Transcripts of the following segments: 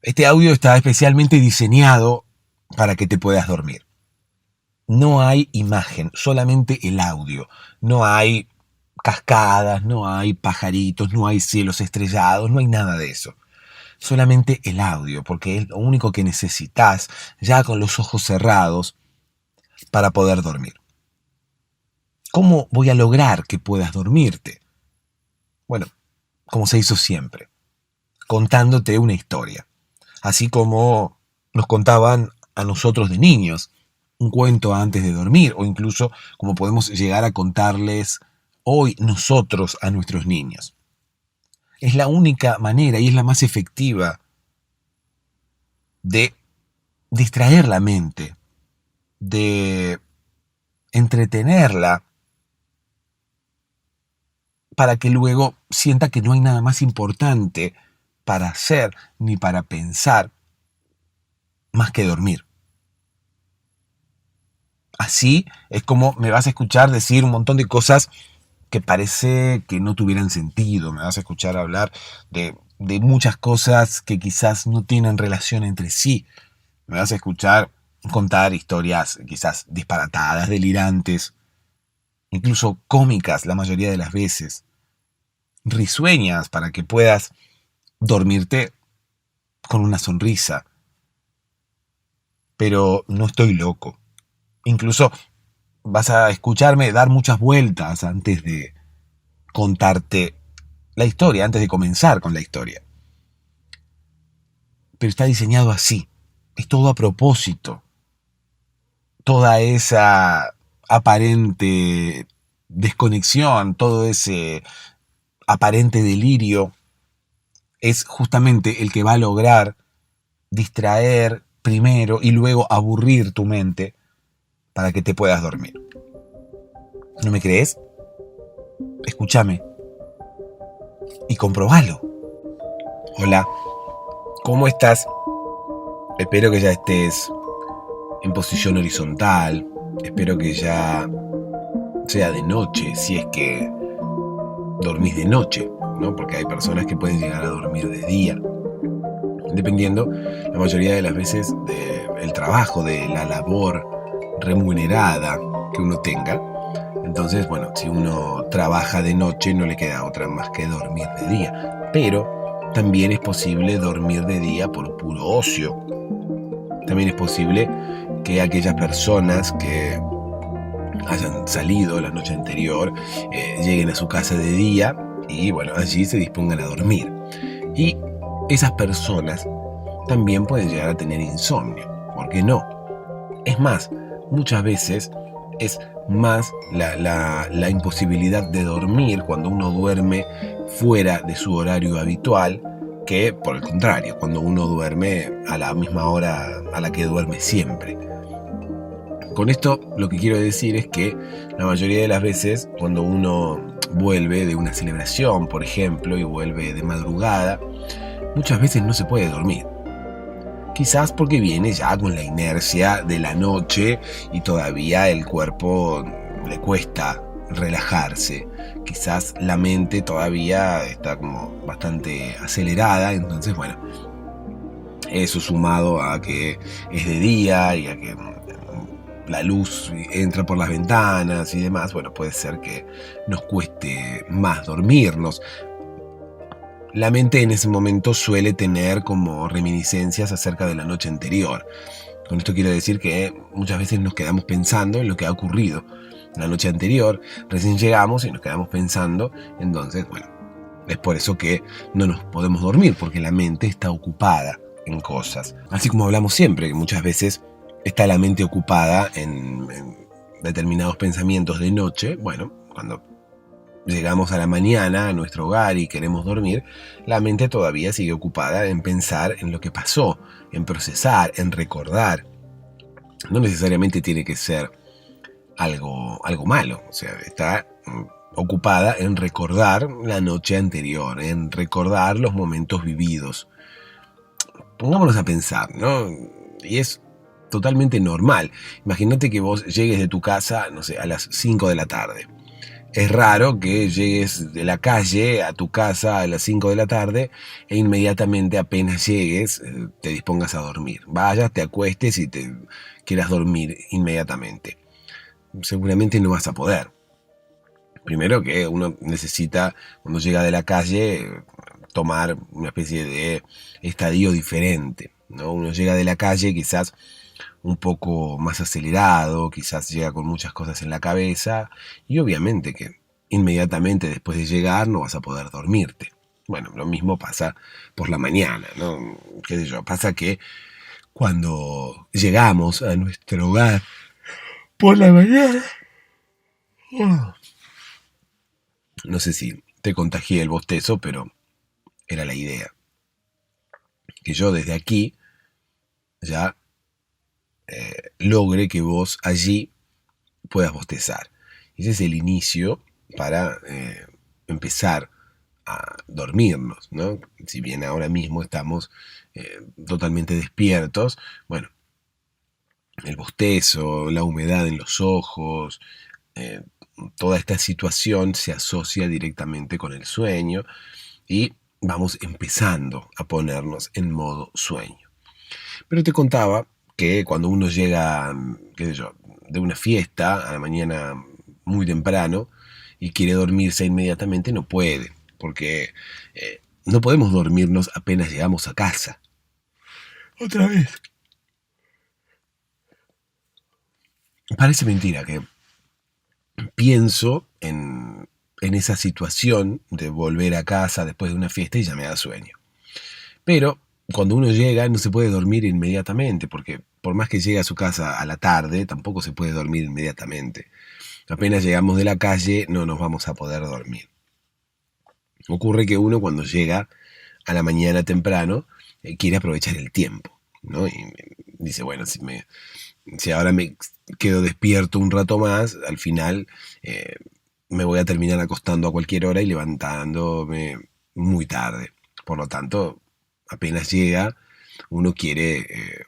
Este audio está especialmente diseñado para que te puedas dormir. No hay imagen, solamente el audio. No hay cascadas, no hay pajaritos, no hay cielos estrellados, no hay nada de eso. Solamente el audio, porque es lo único que necesitas ya con los ojos cerrados para poder dormir. ¿Cómo voy a lograr que puedas dormirte? Bueno, como se hizo siempre, contándote una historia. Así como nos contaban a nosotros de niños un cuento antes de dormir, o incluso como podemos llegar a contarles hoy nosotros a nuestros niños. Es la única manera y es la más efectiva de distraer la mente, de entretenerla, para que luego sienta que no hay nada más importante para hacer ni para pensar más que dormir. Así es como me vas a escuchar decir un montón de cosas que parece que no tuvieran sentido. Me vas a escuchar hablar de muchas cosas que quizás no tienen relación entre sí. Me vas a escuchar contar historias quizás disparatadas, delirantes, incluso cómicas la mayoría de las veces, risueñas para que puedas dormirte con una sonrisa. Pero no estoy loco. Incluso vas a escucharme dar muchas vueltas antes de contarte la historia, antes de comenzar con la historia. Pero está diseñado así. Es todo a propósito. Toda esa aparente desconexión, todo ese aparente delirio es justamente el que va a lograr distraer primero y luego aburrir tu mente para que te puedas dormir. ¿No me crees? Escúchame y comprobalo. Hola, ¿cómo estás? Espero que ya estés en posición horizontal. Espero que ya sea de noche, si es que dormís de noche, ¿no? Porque hay personas que pueden llegar a dormir de día, dependiendo la mayoría de las veces del trabajo, de la labor remunerada que uno tenga. Entonces, bueno, si uno trabaja de noche no le queda otra más que dormir de día. Pero también es posible dormir de día por puro ocio. También es posible que aquellas personas que hayan salido la noche anterior lleguen a su casa de día y bueno, allí se dispongan a dormir. Y esas personas también pueden llegar a tener insomnio. ¿Por qué no? Es más, muchas veces es más la imposibilidad de dormir cuando uno duerme fuera de su horario habitual que por el contrario, cuando uno duerme a la misma hora a la que duerme siempre. Con esto lo que quiero decir es que la mayoría de las veces cuando uno vuelve de una celebración, por ejemplo, y vuelve de madrugada, muchas veces no se puede dormir. Quizás porque viene ya con la inercia de la noche y todavía el cuerpo le cuesta relajarse. Quizás la mente todavía está como bastante acelerada, entonces bueno, eso sumado a que es de día y a que la luz entra por las ventanas y demás, bueno, puede ser que nos cueste más dormirnos. La mente en ese momento suele tener como reminiscencias acerca de la noche anterior. Con esto quiero decir que muchas veces nos quedamos pensando en lo que ha ocurrido la noche anterior, recién llegamos y nos quedamos pensando, entonces, bueno, es por eso que no nos podemos dormir, porque la mente está ocupada en cosas. Así como hablamos siempre, que muchas veces está la mente ocupada en determinados pensamientos de noche, bueno, cuando llegamos a la mañana a nuestro hogar y queremos dormir, la mente todavía sigue ocupada en pensar en lo que pasó, en procesar, en recordar. No necesariamente tiene que ser algo malo, o sea, está ocupada en recordar la noche anterior, en recordar los momentos vividos. Pongámonos a pensar, ¿no? Y es totalmente normal. Imagínate que vos llegues de tu casa, no sé, a las 5 de la tarde. Es raro que llegues de la calle a tu casa a las 5 de la tarde e inmediatamente apenas llegues te dispongas a dormir. Vayas, te acuestes y te quieras dormir inmediatamente. Seguramente no vas a poder. Primero que uno necesita, cuando llega de la calle, tomar una especie de estadio diferente, ¿no? Uno llega de la calle quizás un poco más acelerado, quizás llega con muchas cosas en la cabeza y obviamente que inmediatamente después de llegar no vas a poder dormirte. Bueno, lo mismo pasa por la mañana, ¿no? ¿Qué sé yo? Pasa que cuando llegamos a nuestro hogar por la mañana, no sé si te contagié el bostezo, pero era la idea. Que yo desde aquí ya logre que vos allí puedas bostezar. Ese es el inicio para empezar a dormirnos, ¿no? Si bien ahora mismo estamos totalmente despiertos, bueno, el bostezo, la humedad en los ojos, eh, toda esta situación se asocia directamente con el sueño y vamos empezando a ponernos en modo sueño. Pero te contaba que cuando uno llega, qué sé yo, de una fiesta a la mañana muy temprano y quiere dormirse inmediatamente, no puede, porque no podemos dormirnos apenas llegamos a casa. Otra vez. Parece mentira que pienso en esa situación de volver a casa después de una fiesta y ya me da sueño. Pero cuando uno llega no se puede dormir inmediatamente, porque por más que llegue a su casa a la tarde, tampoco se puede dormir inmediatamente. Apenas llegamos de la calle no nos vamos a poder dormir. Ocurre que uno cuando llega a la mañana temprano quiere aprovechar el tiempo, ¿no? Y dice, bueno, si ahora me quedo despierto un rato más, al final me voy a terminar acostando a cualquier hora y levantándome muy tarde. Por lo tanto, apenas llega, uno quiere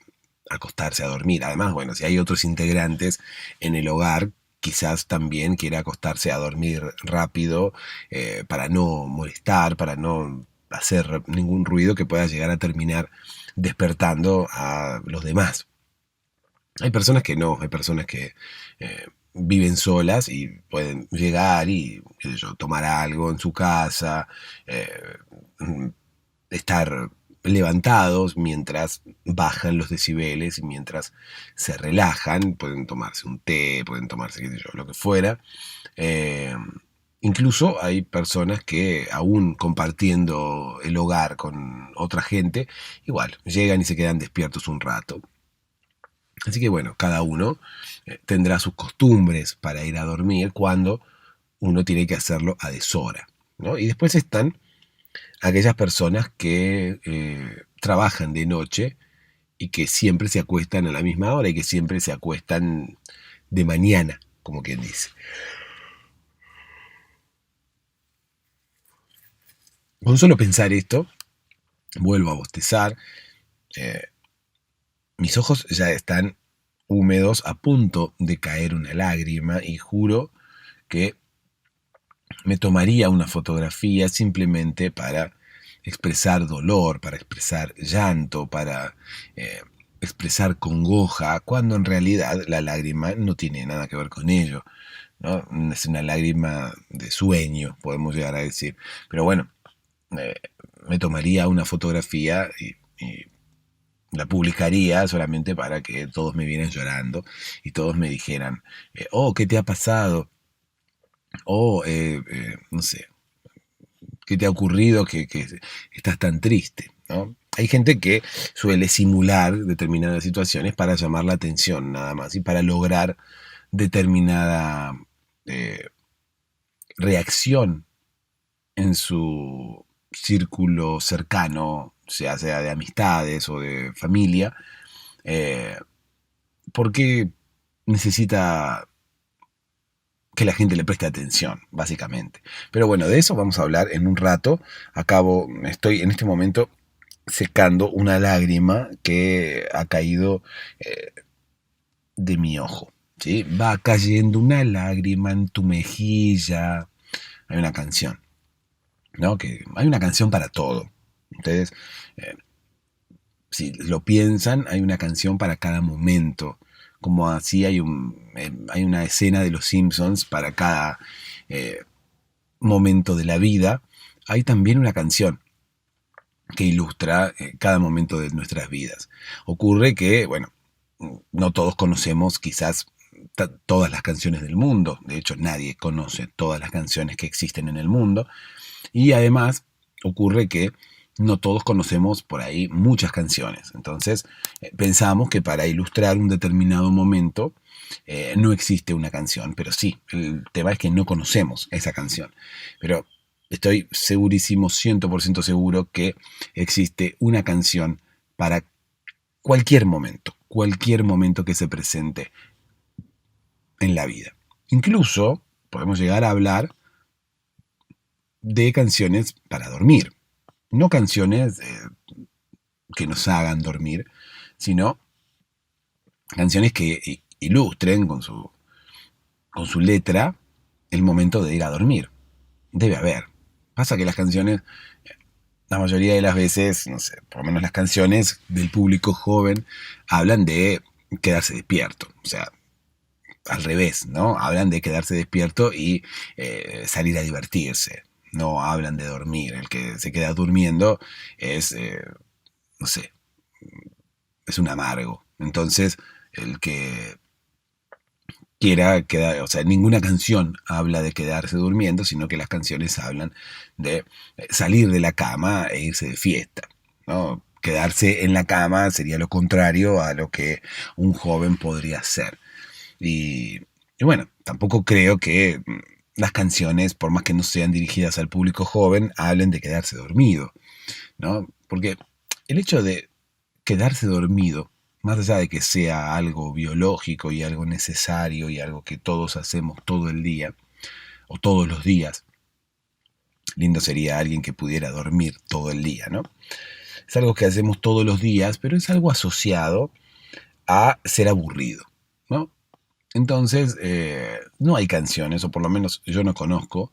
acostarse a dormir. Además, bueno, si hay otros integrantes en el hogar, quizás también quiera acostarse a dormir rápido para no molestar, para no hacer ningún ruido que pueda llegar a terminar despertando a los demás. Hay personas que no, hay personas que viven solas y pueden llegar y, qué sé yo, tomar algo en su casa, eh, estar levantados mientras bajan los decibeles y mientras se relajan, pueden tomarse un té, pueden tomarse, qué sé yo, lo que fuera. Eh, Incluso hay personas que aún compartiendo el hogar con otra gente, igual, llegan y se quedan despiertos un rato. Así que bueno, cada uno tendrá sus costumbres para ir a dormir cuando uno tiene que hacerlo a deshora, ¿no? Y después están aquellas personas que trabajan de noche y que siempre se acuestan a la misma hora y que siempre se acuestan de mañana, como quien dice. Con solo pensar esto, vuelvo a bostezar, eh, mis ojos ya están húmedos, a punto de caer una lágrima y juro que me tomaría una fotografía simplemente para expresar dolor, para expresar llanto, para eh, expresar congoja, cuando en realidad la lágrima no tiene nada que ver con ello, ¿no? Es una lágrima de sueño, podemos llegar a decir. Pero bueno, eh, me tomaría una fotografía y la publicaría solamente para que todos me vieran llorando y todos me dijeran, oh, ¿qué te ha pasado? Oh, no sé, ¿qué te ha ocurrido que estás tan triste? ¿No? Hay gente que suele simular determinadas situaciones para llamar la atención nada más y para lograr determinada eh, reacción en su círculo cercano, sea de amistades o de familia, eh, porque necesita que la gente le preste atención, básicamente. Pero bueno, de eso vamos a hablar en un rato. Estoy en este momento secando una lágrima que ha caído de mi ojo. ¿sí? Va cayendo una lágrima en tu mejilla. Hay una canción, ¿no? Que hay una canción para todo. Ustedes, eh, si lo piensan, hay una canción para cada momento. Como así hay una escena de Los Simpsons para cada eh, momento de la vida. Hay también una canción que ilustra cada momento de nuestras vidas. Ocurre que, bueno, no todos conocemos quizás todas las canciones del mundo. De hecho, nadie conoce todas las canciones que existen en el mundo. Y además ocurre que no todos conocemos por ahí muchas canciones. Entonces pensamos que para ilustrar un determinado momento no existe una canción, pero sí, el tema es que no conocemos esa canción. Pero estoy segurísimo, 100% seguro que existe una canción para cualquier momento que se presente en la vida. Incluso podemos llegar a hablar de canciones para dormir. No canciones que nos hagan dormir, sino canciones que ilustren con su letra el momento de ir a dormir. Debe haber. Pasa que las canciones, la mayoría de las veces, no sé, por lo menos las canciones del público joven, hablan de quedarse despierto. O sea, al revés, ¿no? Hablan de quedarse despierto y salir a divertirse. No hablan de dormir. El que se queda durmiendo es, no sé, es un amargo. Entonces, el que quiera quedar, o sea, ninguna canción habla de quedarse durmiendo, sino que las canciones hablan de salir de la cama e irse de fiesta, ¿no? Quedarse en la cama sería lo contrario a lo que un joven podría hacer. Y, y bueno, tampoco creo que las canciones, por más que no sean dirigidas al público joven, hablen de quedarse dormido, ¿no? Porque el hecho de quedarse dormido, más allá de que sea algo biológico y algo necesario y algo que todos hacemos todo el día o todos los días, lindo sería alguien que pudiera dormir todo el día, ¿no? Es algo que hacemos todos los días, pero es algo asociado a ser aburrido, ¿no? Entonces, no hay canciones, o por lo menos yo no conozco,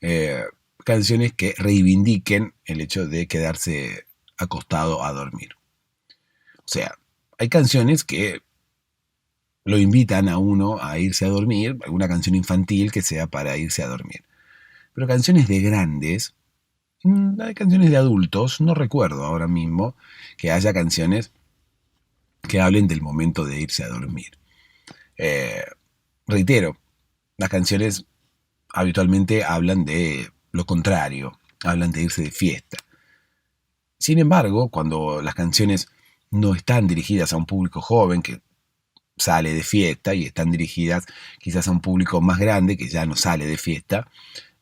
eh, canciones que reivindiquen el hecho de quedarse acostado a dormir. O sea, hay canciones que lo invitan a uno a irse a dormir, alguna canción infantil que sea para irse a dormir. Pero canciones de grandes, hay canciones de adultos, no recuerdo ahora mismo que haya canciones que hablen del momento de irse a dormir. Eh, Reitero, las canciones habitualmente hablan de lo contrario, hablan de irse de fiesta. Sin embargo, cuando las canciones no están dirigidas a un público joven que sale de fiesta y están dirigidas quizás a un público más grande que ya no sale de fiesta,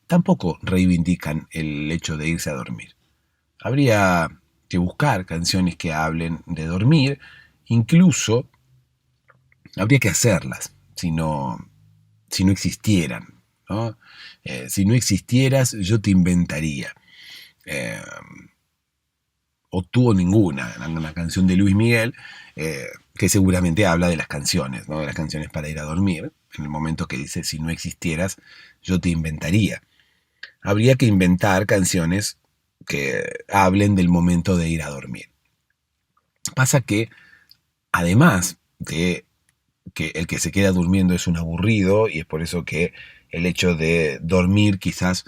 tampoco reivindican el hecho de irse a dormir. Habría que buscar canciones que hablen de dormir, incluso habría que hacerlas si no existieran, ¿no? Si no existieras, yo te inventaría. Eh, o tuvo ninguna, una canción de Luis Miguel, que seguramente habla de las canciones, ¿no? De las canciones para ir a dormir, en el momento que dice, si no existieras, yo te inventaría. Habría que inventar canciones que hablen del momento de ir a dormir. Pasa que, además de que el que se queda durmiendo es un aburrido, y es por eso que el hecho de dormir quizás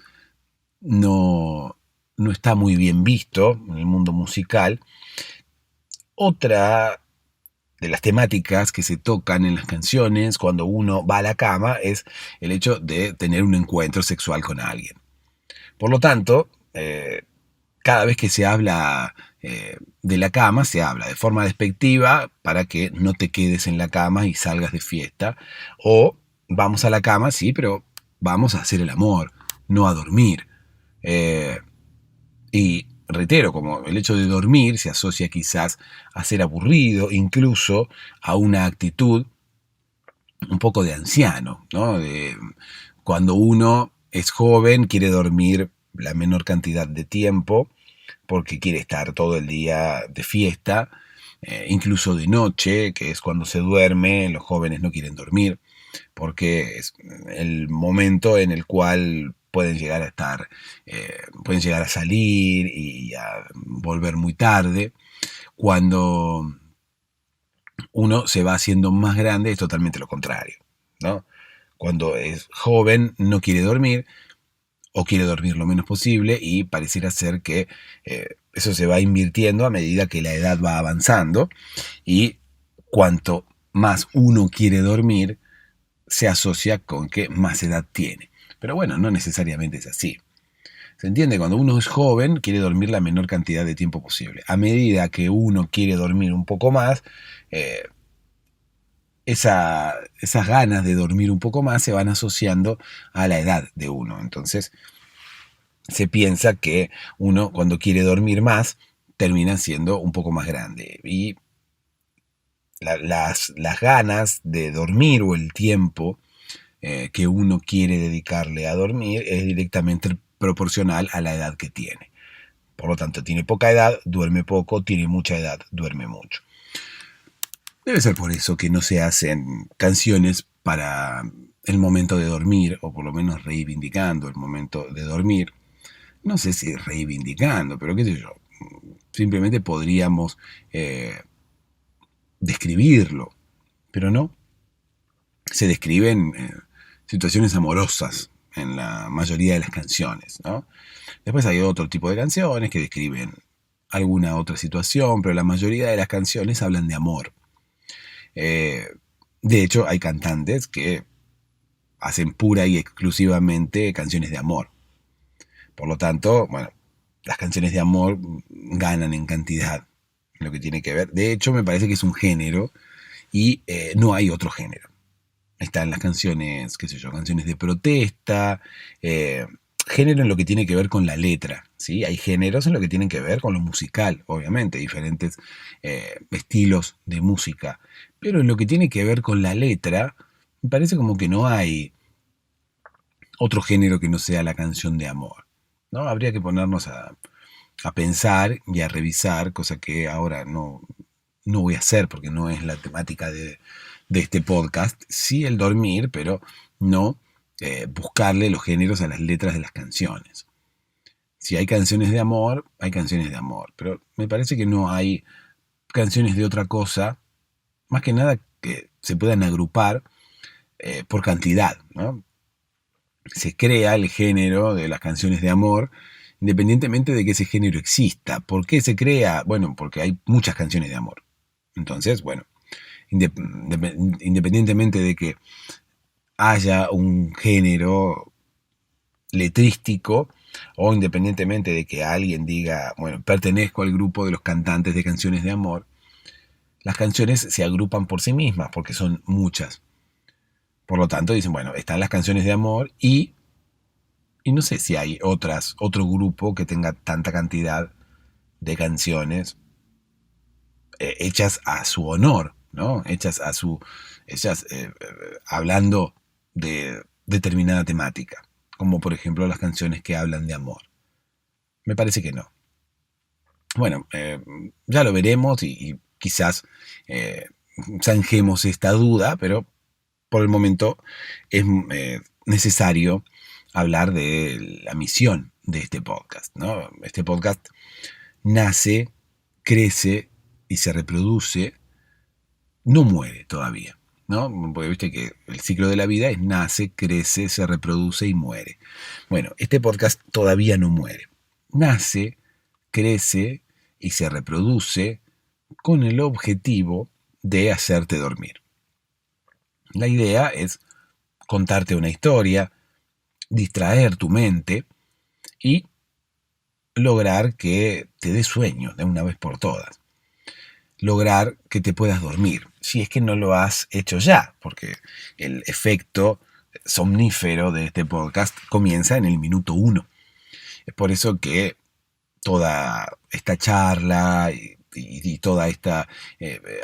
no está muy bien visto en el mundo musical. Otra de las temáticas que se tocan en las canciones cuando uno va a la cama es el hecho de tener un encuentro sexual con alguien. Por lo tanto, cada vez que se habla de la cama, se habla de forma despectiva para que no te quedes en la cama y salgas de fiesta. O vamos a la cama, sí, pero vamos a hacer el amor, no a dormir. Eh, y reitero, como el hecho de dormir se asocia quizás a ser aburrido, incluso a una actitud un poco de anciano, ¿no? De cuando uno es joven, quiere dormir la menor cantidad de tiempo, porque quiere estar todo el día de fiesta, incluso de noche, que es cuando se duerme, los jóvenes no quieren dormir. porque es el momento en el cual pueden llegar a estar, pueden llegar a salir y a volver muy tarde. Cuando uno se va haciendo más grande es totalmente lo contrario, ¿no? Cuando es joven no quiere dormir o quiere dormir lo menos posible y pareciera ser que eso se va invirtiendo a medida que la edad va avanzando y cuanto más uno quiere dormir se asocia con que más edad tiene. Pero bueno, no necesariamente es así. Se entiende, cuando uno es joven quiere dormir la menor cantidad de tiempo posible. A medida que uno quiere dormir un poco más, eh, esas ganas de dormir un poco más se van asociando a la edad de uno. Entonces se piensa que uno cuando quiere dormir más termina siendo un poco más grande. Y las ganas de dormir o el tiempo que uno quiere dedicarle a dormir es directamente proporcional a la edad que tiene. Por lo tanto, tiene poca edad, duerme poco, tiene mucha edad, duerme mucho. Debe ser por eso que no se hacen canciones para el momento de dormir, o por lo menos reivindicando el momento de dormir. No sé si reivindicando, pero qué sé yo. Simplemente podríamos describirlo, pero no. Se describen situaciones amorosas en la mayoría de las canciones, ¿no? Después hay otro tipo de canciones que describen alguna otra situación, pero la mayoría de las canciones hablan de amor. De hecho, hay cantantes que hacen pura y exclusivamente canciones de amor. Por lo tanto, bueno, las canciones de amor ganan en cantidad en lo que tiene que ver. De hecho, me parece que es un género y no hay otro género. Están las canciones, qué sé yo, canciones de protesta, género en lo que tiene que ver con la letra, ¿sí? Hay géneros en lo que tienen que ver con lo musical, obviamente, diferentes estilos de música, pero en lo que tiene que ver con la letra, me parece como que no hay otro género que no sea la canción de amor, ¿no? Habría que ponernos a pensar y a revisar, cosa que ahora no voy a hacer porque no es la temática de este podcast, sí el dormir, pero no buscarle los géneros a las letras de las canciones. Si hay canciones de amor, hay canciones de amor, pero me parece que no hay canciones de otra cosa, más que nada que se puedan agrupar por cantidad, ¿no? Se crea el género de las canciones de amor independientemente de que ese género exista. ¿Por qué se crea? Bueno, porque hay muchas canciones de amor. Entonces, bueno, independientemente de que haya un género letrístico o independientemente de que alguien diga, bueno, pertenezco al grupo de los cantantes de canciones de amor, las canciones se agrupan por sí mismas porque son muchas. Por lo tanto, dicen, bueno, están las canciones de amor y no sé si hay otro grupo que tenga tanta cantidad de canciones hechas a su honor, ¿no? Hechas hablando de determinada temática, como por ejemplo las canciones que hablan de amor. Me parece que no. Bueno, ya lo veremos y quizás zanjemos esta duda, pero por el momento es necesario hablar de la misión de este podcast, ¿no? Este podcast nace, crece y se reproduce, no muere todavía, ¿no? Porque viste que el ciclo de la vida es nace, crece, se reproduce y muere. Bueno, este podcast todavía no muere. Nace, crece y se reproduce con el objetivo de hacerte dormir. La idea es contarte una historia, distraer tu mente y lograr que te dé sueño de una vez por todas. Lograr que te puedas dormir, si es que no lo has hecho ya, porque el efecto somnífero de este podcast comienza en el minuto 1. Es por eso que toda esta charla y toda esta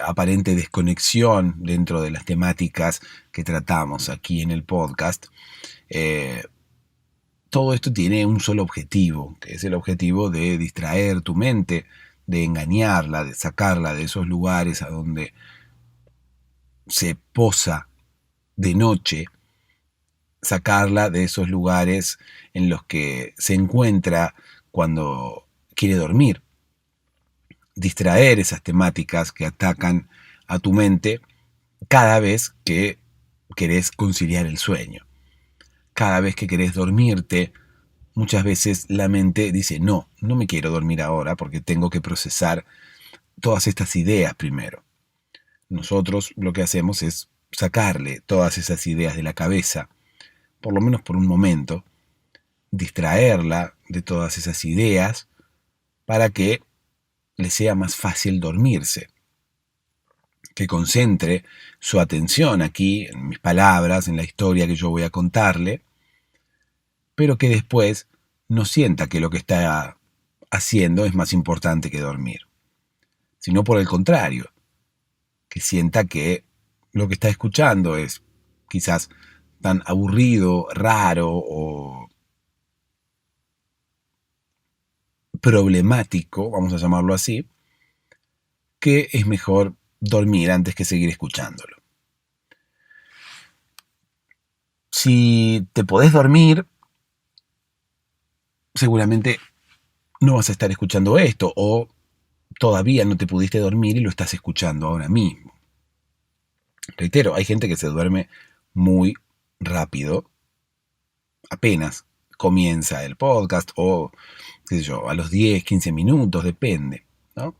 aparente desconexión dentro de las temáticas que tratamos aquí en el podcast, todo esto tiene un solo objetivo, que es el objetivo de distraer tu mente, de engañarla, de sacarla de esos lugares a donde se posa de noche, sacarla de esos lugares en los que se encuentra cuando quiere dormir. Distraer esas temáticas que atacan a tu mente cada vez que querés conciliar el sueño. Cada vez que querés dormirte, muchas veces la mente dice, no, no me quiero dormir ahora porque tengo que procesar todas estas ideas primero. Nosotros lo que hacemos es sacarle todas esas ideas de la cabeza, por lo menos por un momento, distraerla de todas esas ideas para que le sea más fácil dormirse, que concentre su atención aquí, en mis palabras, en la historia que yo voy a contarle, pero que después no sienta que lo que está haciendo es más importante que dormir, sino por el contrario, que sienta que lo que está escuchando es quizás tan aburrido, raro o problemático, vamos a llamarlo así, que es mejor dormir antes que seguir escuchándolo. Si te podés dormir, seguramente no vas a estar escuchando esto o todavía no te pudiste dormir y lo estás escuchando ahora mismo. Reitero, hay gente que se duerme muy rápido, apenas comienza el podcast o, qué sé yo, a los 10, 15 minutos, depende, ¿no?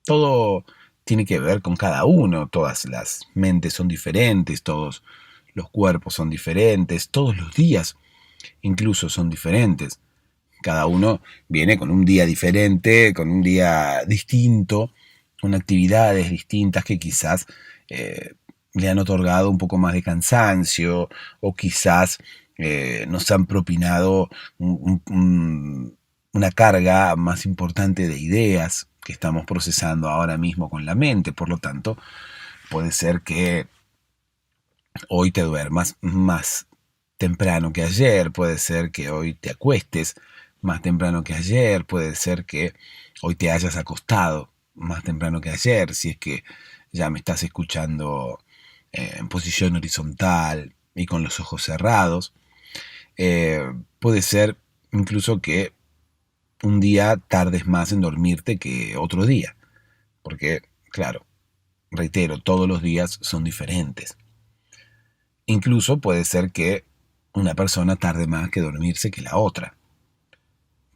Todo tiene que ver con cada uno, todas las mentes son diferentes, todos los cuerpos son diferentes, todos los días incluso son diferentes. Cada uno viene con un día diferente, con un día distinto, con actividades distintas que quizás le han otorgado un poco más de cansancio o quizás nos han propinado una carga más importante de ideas que estamos procesando ahora mismo con la mente. Por lo tanto, puede ser que hoy te duermas más temprano que ayer, puede ser que hoy te acuestes más temprano que ayer, puede ser que hoy te hayas acostado más temprano que ayer, si es que ya me estás escuchando en posición horizontal y con los ojos cerrados. Puede ser incluso que un día tardes más en dormirte que otro día, porque, claro, reitero, todos los días son diferentes. Incluso puede ser que una persona tarde más que dormirse que la otra,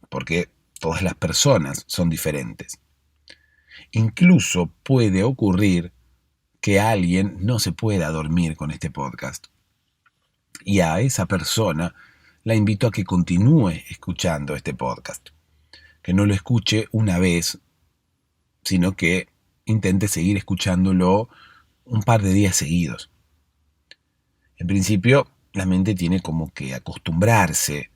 porque todas las personas son diferentes. Incluso puede ocurrir que alguien no se pueda dormir con este podcast. Y a esa persona la invito a que continúe escuchando este podcast. Que no lo escuche una vez, sino que intente seguir escuchándolo un par de días seguidos. En principio, la mente tiene como que acostumbrarse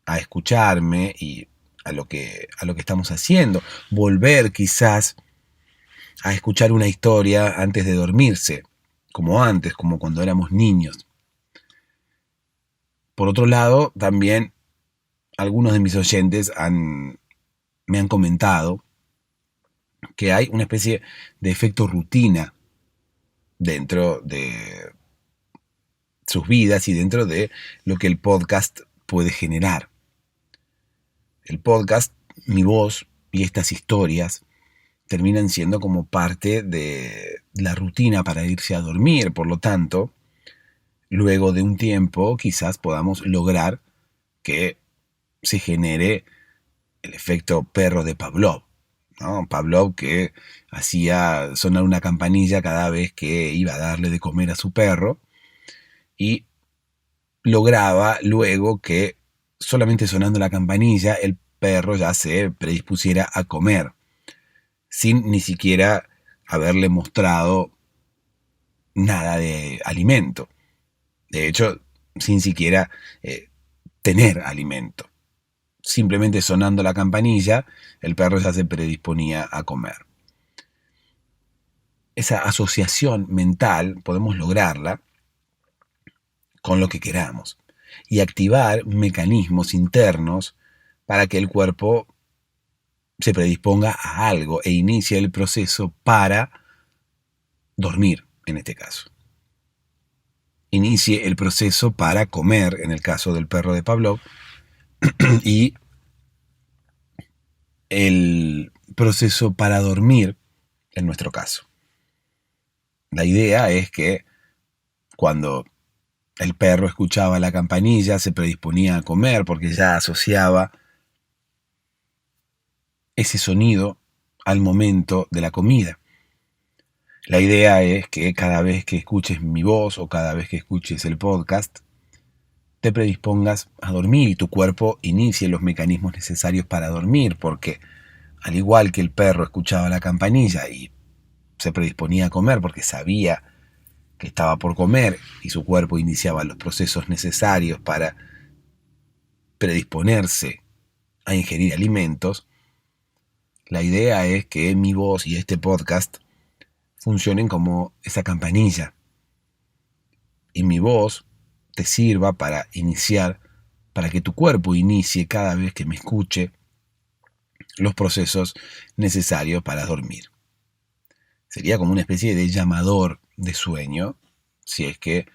a escucharme y a lo que estamos haciendo. Volver quizás a escuchar una historia antes de dormirse, como antes, como cuando éramos niños. Por otro lado, también algunos de mis oyentes me han comentado que hay una especie de efecto rutina dentro de sus vidas y dentro de lo que el podcast puede generar. El podcast, mi voz y estas historias terminan siendo como parte de la rutina para irse a dormir. Por lo tanto, luego de un tiempo quizás podamos lograr que se genere el efecto perro de Pavlov, ¿no? Pavlov, que hacía sonar una campanilla cada vez que iba a darle de comer a su perro y lograba luego que solamente sonando la campanilla el perro ya se predispusiera a comer, sin ni siquiera haberle mostrado nada de alimento. De hecho, sin siquiera tener alimento. Simplemente sonando la campanilla, el perro ya se predisponía a comer. Esa asociación mental podemos lograrla con lo que queramos y activar mecanismos internos para que el cuerpo se predisponga a algo e inicie el proceso para dormir, en este caso. inicie el proceso para comer, en el caso del perro de Pavlov, y el proceso para dormir, en nuestro caso. La idea es que cuando el perro escuchaba la campanilla se predisponía a comer porque ya asociaba ese sonido al momento de la comida. La idea es que cada vez que escuches mi voz o cada vez que escuches el podcast, te predispongas a dormir y tu cuerpo inicie los mecanismos necesarios para dormir, porque al igual que el perro escuchaba la campanilla y se predisponía a comer porque sabía que estaba por comer y su cuerpo iniciaba los procesos necesarios para predisponerse a ingerir alimentos, la idea es que mi voz y este podcast funcionen como esa campanilla y mi voz te sirva para iniciar, para que tu cuerpo inicie cada vez que me escuche los procesos necesarios para dormir. Sería como una especie de llamador de sueño, si es que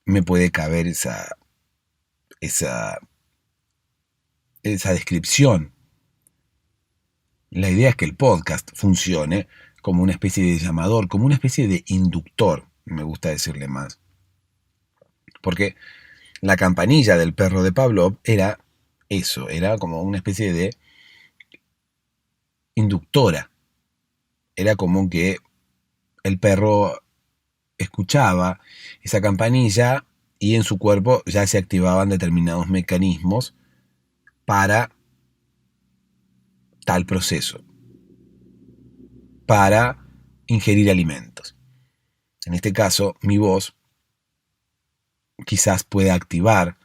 me puede caber esa descripción. La idea es que el podcast funcione como una especie de llamador, como una especie de inductor, me gusta decirle más. Porque la campanilla del perro de Pavlov era eso, era como una especie de inductora. Era como que el perro escuchaba esa campanilla y en su cuerpo ya se activaban determinados mecanismos para tal proceso, para ingerir alimentos. En este caso, mi voz quizás pueda activar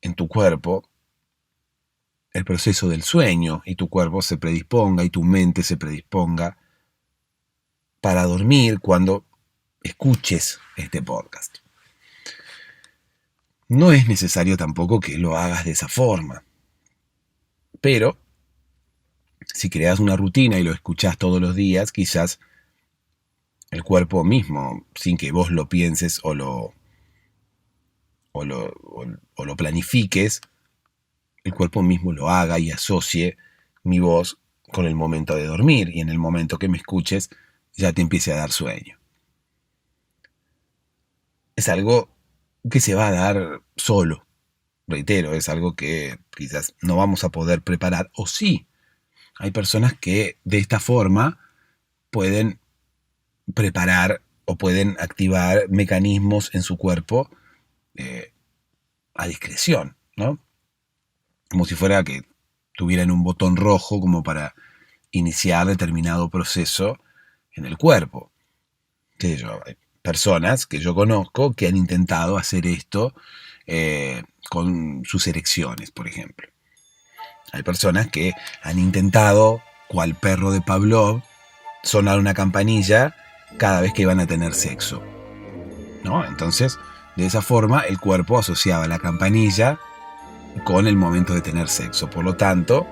en tu cuerpo el proceso del sueño y tu cuerpo se predisponga y tu mente se predisponga para dormir cuando escuches este podcast. No es necesario tampoco que lo hagas de esa forma, pero si creas una rutina y lo escuchas todos los días, quizás el cuerpo mismo, sin que vos lo pienses o lo planifiques, el cuerpo mismo lo haga y asocie mi voz con el momento de dormir y en el momento que me escuches ya te empiece a dar sueño. Es algo que se va a dar solo, reitero, es algo que quizás no vamos a poder preparar, o sí, hay personas que de esta forma pueden preparar o pueden activar mecanismos en su cuerpo a discreción, ¿no? Como si fuera que tuvieran un botón rojo como para iniciar determinado proceso en el cuerpo. Hay personas que yo conozco que han intentado hacer esto con sus erecciones, por ejemplo. Hay personas que han intentado, cual perro de Pavlov, sonar una campanilla cada vez que iban a tener sexo, ¿no? Entonces, de esa forma, el cuerpo asociaba la campanilla con el momento de tener sexo. Por lo tanto,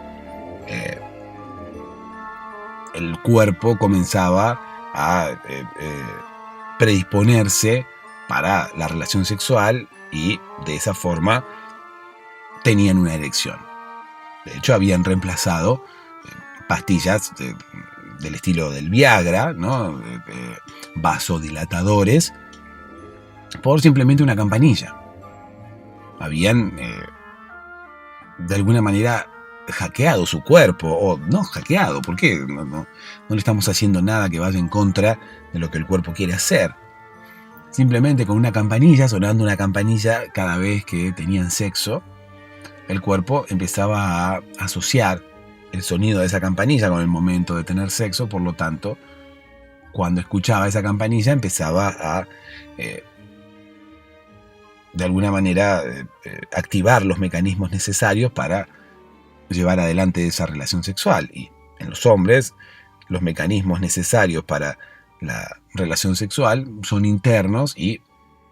el cuerpo comenzaba a predisponerse para la relación sexual y de esa forma tenían una erección. De hecho, habían reemplazado pastillas del estilo del Viagra, ¿no? Vasodilatadores, por simplemente una campanilla. Habían de alguna manera hackeado su cuerpo, o no hackeado, ¿por qué? No le estamos haciendo nada que vaya en contra de lo que el cuerpo quiere hacer. Simplemente con una campanilla, sonando una campanilla cada vez que tenían sexo, el cuerpo empezaba a asociar el sonido de esa campanilla con el momento de tener sexo, por lo tanto, cuando escuchaba esa campanilla empezaba a de alguna manera activar los mecanismos necesarios para llevar adelante esa relación sexual. Y en los hombres, los mecanismos necesarios para la relación sexual son internos y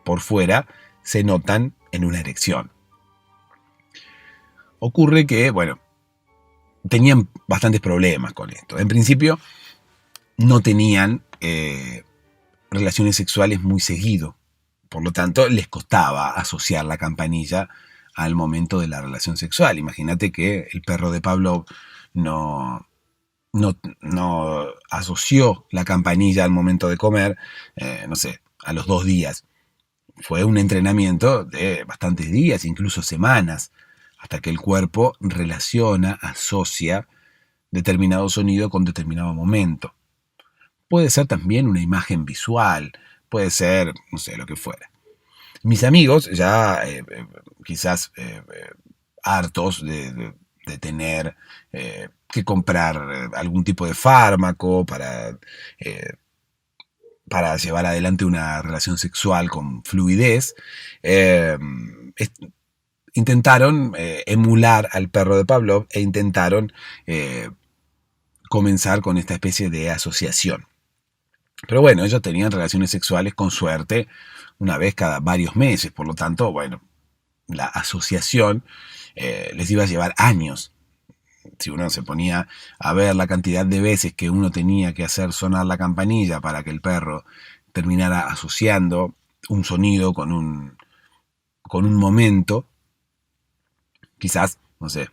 por fuera se notan en una erección. Ocurre que, tenían bastantes problemas con esto. En principio, no tenían relaciones sexuales muy seguido. Por lo tanto, les costaba asociar la campanilla al momento de la relación sexual. Imagínate que el perro de Pavlov no, no asoció la campanilla al momento de comer, no sé, a los 2 días. Fue un entrenamiento de bastantes días, incluso semanas, hasta que el cuerpo relaciona, asocia determinado sonido con determinado momento. Puede ser también una imagen visual, puede ser, no sé, lo que fuera. Mis amigos, ya quizás hartos de tener que comprar algún tipo de fármaco para llevar adelante una relación sexual con fluidez, eh, intentaron emular al perro de Pavlov e intentaron comenzar con esta especie de asociación. Pero bueno, ellos tenían relaciones sexuales con suerte una vez cada varios meses, por lo tanto, bueno, la asociación les iba a llevar años. Si uno se ponía a ver la cantidad de veces que uno tenía que hacer sonar la campanilla para que el perro terminara asociando un sonido con un momento, quizás, no sé,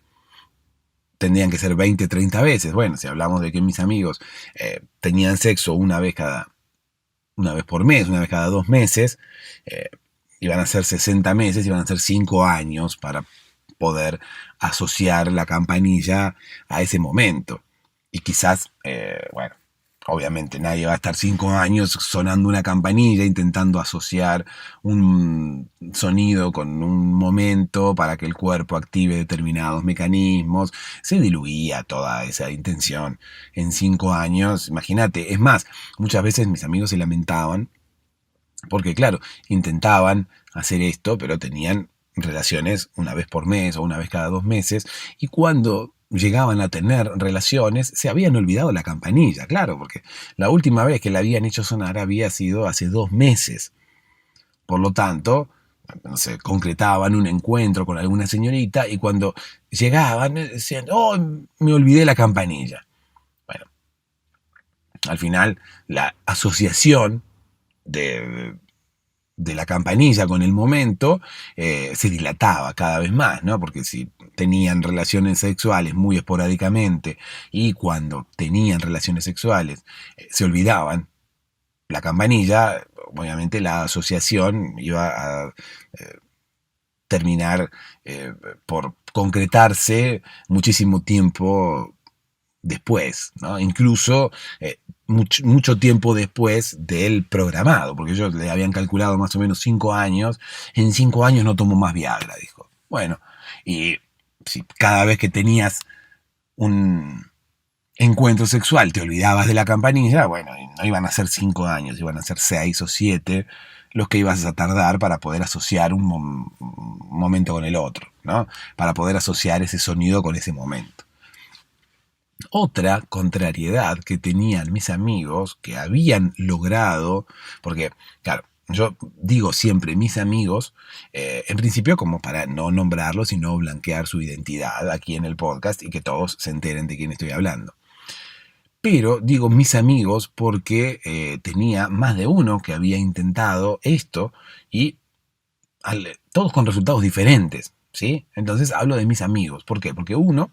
tendrían que ser 20, 30 veces. Bueno, si hablamos de que mis amigos tenían sexo una vez por mes, una vez cada 2 meses, eh, iban a ser 60 meses, iban a ser 5 años para poder asociar la campanilla a ese momento. Y quizás, bueno, obviamente nadie va a estar 5 años sonando una campanilla, intentando asociar un sonido con un momento para que el cuerpo active determinados mecanismos. Se diluía toda esa intención en 5 años. Imagínate, es más, muchas veces mis amigos se lamentaban porque, claro, intentaban hacer esto, pero tenían relaciones una vez por mes o una vez cada 2 meses, y cuando llegaban a tener relaciones se habían olvidado la campanilla, claro, porque la última vez que la habían hecho sonar había sido hace 2 meses. Por lo tanto, no sé, concretaban un encuentro con alguna señorita y cuando llegaban decían, oh, me olvidé la campanilla. Bueno, al final la asociación de, de la campanilla con el momento se dilataba cada vez más, ¿no? Porque si tenían relaciones sexuales muy esporádicamente y cuando tenían relaciones sexuales se olvidaban la campanilla, obviamente la asociación iba a terminar por concretarse muchísimo tiempo después, ¿no? Incluso mucho tiempo después del programado, porque ellos le habían calculado más o menos 5 años. En 5 años no tomo más Viagra, dijo. Bueno, y si cada vez que tenías un encuentro sexual te olvidabas de la campanilla, bueno, no iban a ser 5 años, iban a ser 6 o 7 los que ibas a tardar para poder asociar un momento con el otro, ¿no? Para poder asociar ese sonido con ese momento. Otra contrariedad que tenían mis amigos que habían logrado, porque, claro, yo digo siempre mis amigos, en principio como para no nombrarlos y no blanquear su identidad aquí en el podcast y que todos se enteren de quién estoy hablando. Pero digo mis amigos porque tenía más de uno que había intentado esto y todos con resultados diferentes. ¿Sí? Entonces hablo de mis amigos. ¿Por qué? Porque uno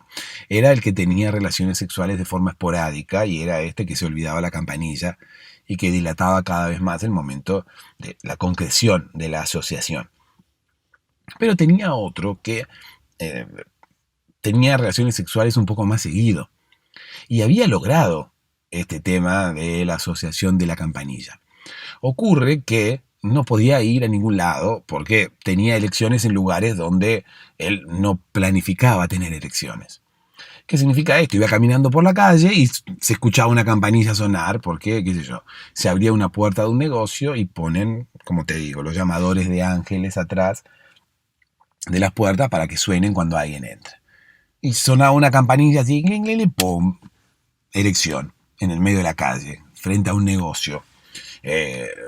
era el que tenía relaciones sexuales de forma esporádica y era este que se olvidaba la campanilla y que dilataba cada vez más el momento de la concreción de la asociación. Pero tenía otro que eh, tenía relaciones sexuales un poco más seguido y había logrado este tema de la asociación de la campanilla. Ocurre que no podía ir a ningún lado porque tenía elecciones en lugares donde él no planificaba tener elecciones. ¿Qué significa esto? Iba caminando por la calle y se escuchaba una campanilla sonar porque, qué sé yo, se abría una puerta de un negocio y ponen, como te digo, los llamadores de ángeles atrás de las puertas para que suenen cuando alguien entra. Y sonaba una campanilla así, ¡pum! Elección en el medio de la calle, frente a un negocio.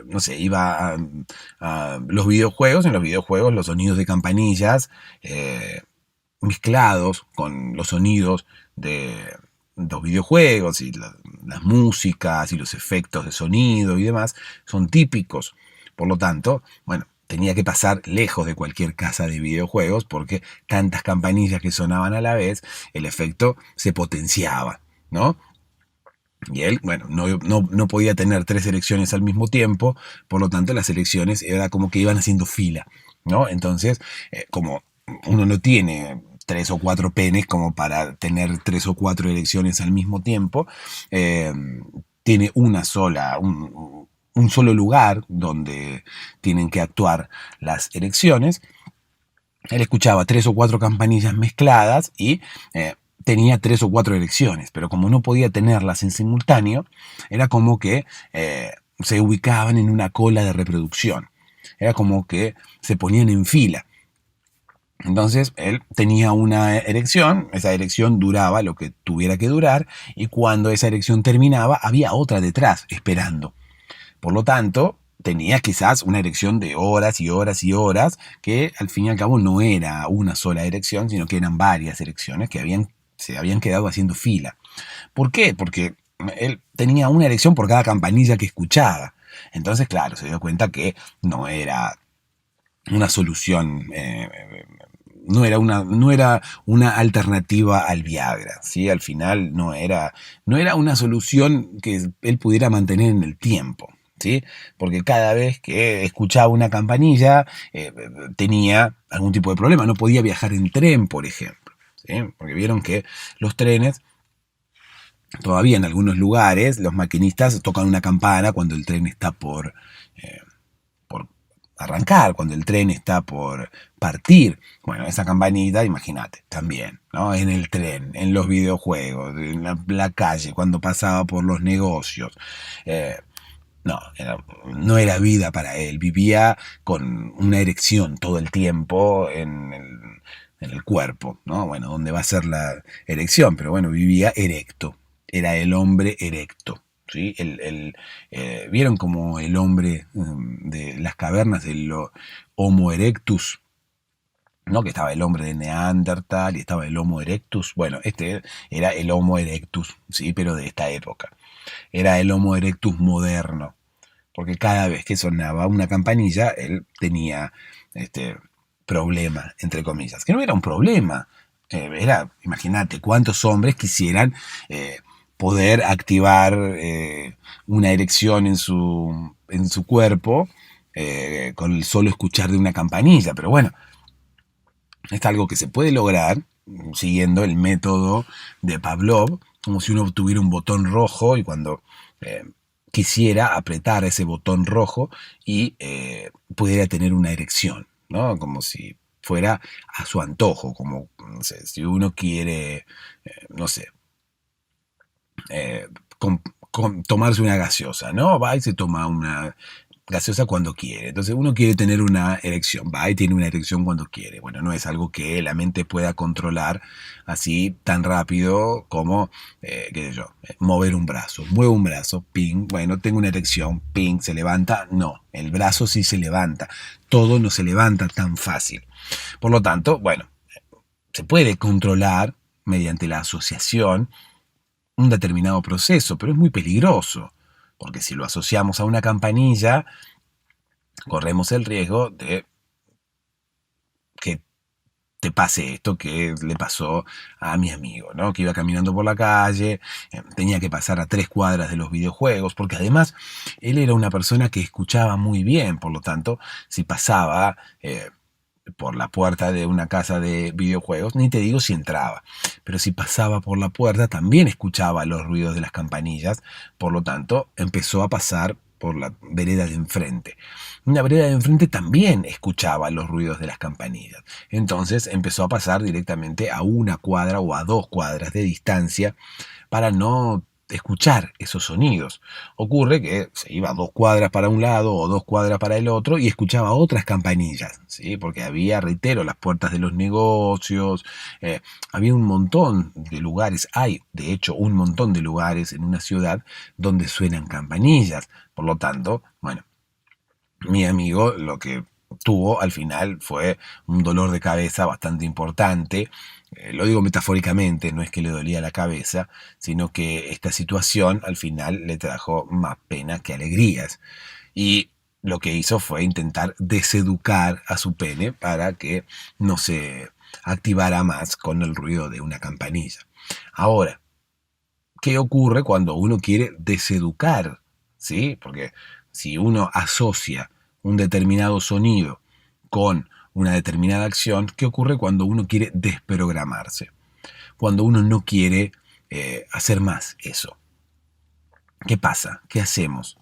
No sé, iba a los videojuegos, en los videojuegos los sonidos de campanillas mezclados con los sonidos de los videojuegos y las músicas y los efectos de sonido y demás son típicos. Por lo tanto, bueno, tenía que pasar lejos de cualquier casa de videojuegos porque tantas campanillas que sonaban a la vez, el efecto se potenciaba, ¿no? Y él, bueno, no podía tener 3 elecciones al mismo tiempo, por lo tanto las elecciones era como que iban haciendo fila, ¿no? Entonces, como uno no tiene 3 o 4 penes como para tener 3 o 4 elecciones al mismo tiempo, eh, tiene un solo lugar donde tienen que actuar las elecciones. Él escuchaba 3 o 4 campanillas mezcladas y tenía 3 o 4 elecciones, pero como no podía tenerlas en simultáneo, era como que se ubicaban en una cola de reproducción. Era como que se ponían en fila. Entonces él tenía una elección, esa elección duraba lo que tuviera que durar, y cuando esa elección terminaba había otra detrás esperando. Por lo tanto, tenía quizás una erección de horas y horas y horas, que al fin y al cabo no era una sola erección, sino que eran varias erecciones que se habían quedado haciendo fila. ¿Por qué? Porque él tenía una erección por cada campanilla que escuchaba. Entonces, claro, se dio cuenta que no era una solución, no era una alternativa al Viagra, ¿sí? Al final no era una solución que él pudiera mantener en el tiempo. ¿Sí? Porque cada vez que escuchaba una campanilla tenía algún tipo de problema, no podía viajar en tren, por ejemplo, ¿sí? Porque vieron que los trenes, todavía en algunos lugares, los maquinistas tocan una campana cuando el tren está por arrancar, cuando el tren está por partir. Bueno, esa campanita, imagínate, también, ¿no? En el tren, en los videojuegos, en la calle, cuando pasaba por los negocios. Eh, no, no era vida para él. Vivía con una erección todo el tiempo en el cuerpo, ¿no? Bueno, ¿dónde va a ser la erección? Pero bueno, vivía erecto. Era el hombre erecto. ¿Sí? ¿Vieron como el hombre de las cavernas, el Homo erectus? ¿No? Que estaba el hombre de Neandertal y estaba el Homo erectus. Bueno, este era el Homo erectus, ¿sí? Pero de esta época. Era el Homo erectus moderno, porque cada vez que sonaba una campanilla, él tenía este problema, entre comillas, que no era un problema, imagínate, cuántos hombres quisieran poder activar una erección en su cuerpo con el solo escuchar de una campanilla, pero bueno, es algo que se puede lograr siguiendo el método de Pavlov, como si uno tuviera un botón rojo y cuando quisiera apretar ese botón rojo y pudiera tener una erección, ¿no? Como si fuera a su antojo, como, no sé, si uno quiere, no sé, eh, tomarse una gaseosa, ¿no? Va y se toma una gaseosa cuando quiere. Entonces uno quiere tener una erección, va y tiene una erección cuando quiere. Bueno, no es algo que la mente pueda controlar así tan rápido como, qué sé yo, mover un brazo. Muevo un brazo, ping, bueno, tengo una erección, ping, se levanta. No, el brazo sí se levanta. Todo no se levanta tan fácil. Por lo tanto, bueno, se puede controlar mediante la asociación un determinado proceso, pero es muy peligroso, porque si lo asociamos a una campanilla, corremos el riesgo de que te pase esto que le pasó a mi amigo, ¿no? Que iba caminando por la calle, tenía que pasar a 3 cuadras de los videojuegos, porque además él era una persona que escuchaba muy bien, por lo tanto, si pasaba por la puerta de una casa de videojuegos, ni te digo si entraba, pero si pasaba por la puerta también escuchaba los ruidos de las campanillas, por lo tanto empezó a pasar por la vereda de enfrente. Una vereda de enfrente también escuchaba los ruidos de las campanillas, entonces empezó a pasar directamente a 1 cuadra o a 2 cuadras de distancia para no escuchar esos sonidos. Ocurre que se iba 2 cuadras para un lado o 2 cuadras para el otro y escuchaba otras campanillas, ¿sí? Porque había, reitero, las puertas de los negocios, había un montón de lugares, hay de hecho un montón de lugares en una ciudad donde suenan campanillas. Por lo tanto, bueno, mi amigo lo que tuvo al final fue un dolor de cabeza bastante importante. Lo digo metafóricamente, no es que le dolía la cabeza, sino que esta situación al final le trajo más pena que alegrías. Y lo que hizo fue intentar deseducar a su pene para que no se activara más con el ruido de una campanilla. Ahora, ¿qué ocurre cuando uno quiere deseducar? ¿Sí? Porque si uno asocia un determinado sonido con una determinada acción, ¿qué ocurre cuando uno quiere desprogramarse? Cuando uno no quiere hacer más eso. ¿Qué pasa? ¿Qué hacemos?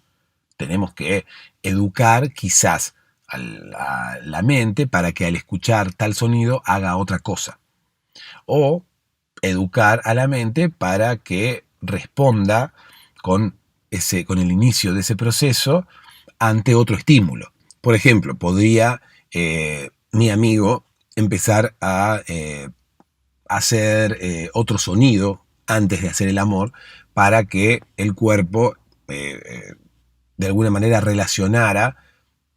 Tenemos que educar quizás a la mente para que al escuchar tal sonido haga otra cosa. O educar a la mente para que responda con el inicio de ese proceso ante otro estímulo. Por ejemplo, podría mi amigo empezar a hacer otro sonido antes de hacer el amor para que el cuerpo de alguna manera relacionara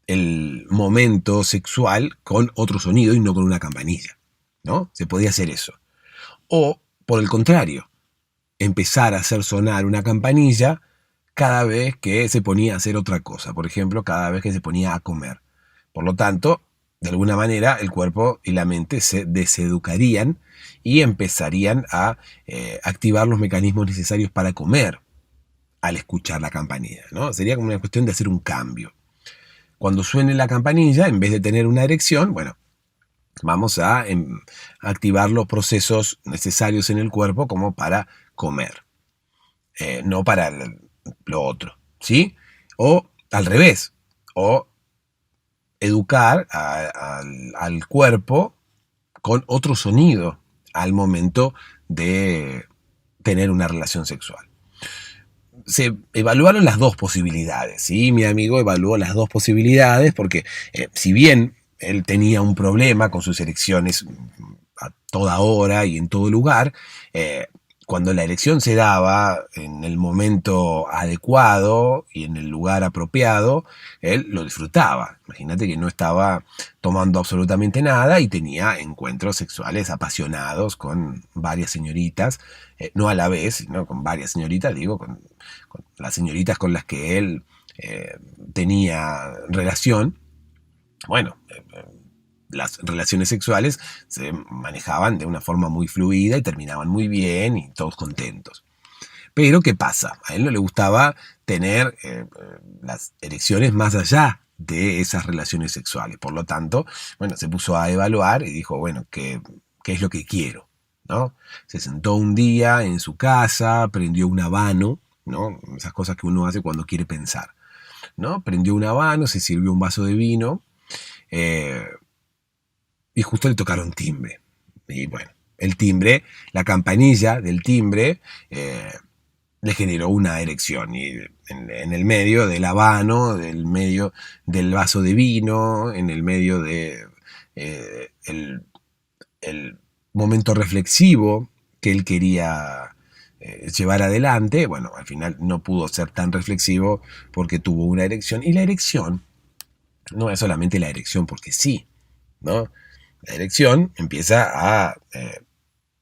el momento sexual con otro sonido y no con una campanilla, ¿no? Se podía hacer eso. O, por el contrario, empezar a hacer sonar una campanilla cada vez que se ponía a hacer otra cosa. Por ejemplo, cada vez que se ponía a comer. Por lo tanto, de alguna manera, el cuerpo y la mente se deseducarían y empezarían a activar los mecanismos necesarios para comer al escuchar la campanilla, ¿no? Sería como una cuestión de hacer un cambio. Cuando suene la campanilla, en vez de tener una erección, bueno, vamos a activar los procesos necesarios en el cuerpo como para comer, no para lo otro, ¿sí? O al revés, o educar al cuerpo con otro sonido al momento de tener una relación sexual. Se evaluaron las dos posibilidades, ¿sí? Mi amigo evaluó las dos posibilidades porque si bien él tenía un problema con sus erecciones a toda hora y en todo lugar, cuando la elección se daba en el momento adecuado y en el lugar apropiado, él lo disfrutaba. Imagínate que no estaba tomando absolutamente nada y tenía encuentros sexuales apasionados con varias señoritas, no a la vez, sino con varias señoritas, digo, con las señoritas con las que él tenía relación. Bueno, las relaciones sexuales se manejaban de una forma muy fluida y terminaban muy bien y todos contentos. Pero ¿qué pasa? A él no le gustaba tener las erecciones más allá de esas relaciones sexuales. Por lo tanto, bueno, se puso a evaluar y dijo, bueno, ¿qué es lo que quiero? ¿No? Se sentó un día en su casa, prendió un habano, ¿no? Esas cosas que uno hace cuando quiere pensar, ¿no? Prendió un habano, se sirvió un vaso de vino, eh, y justo le tocaron timbre. Y bueno, el timbre, la campanilla del timbre, le generó una erección. Y en el medio del habano, del medio del vaso de vino, en el medio de el momento reflexivo que él quería llevar adelante, bueno, al final no pudo ser tan reflexivo porque tuvo una erección. Y la erección no es solamente la erección porque sí, ¿no? La erección empieza a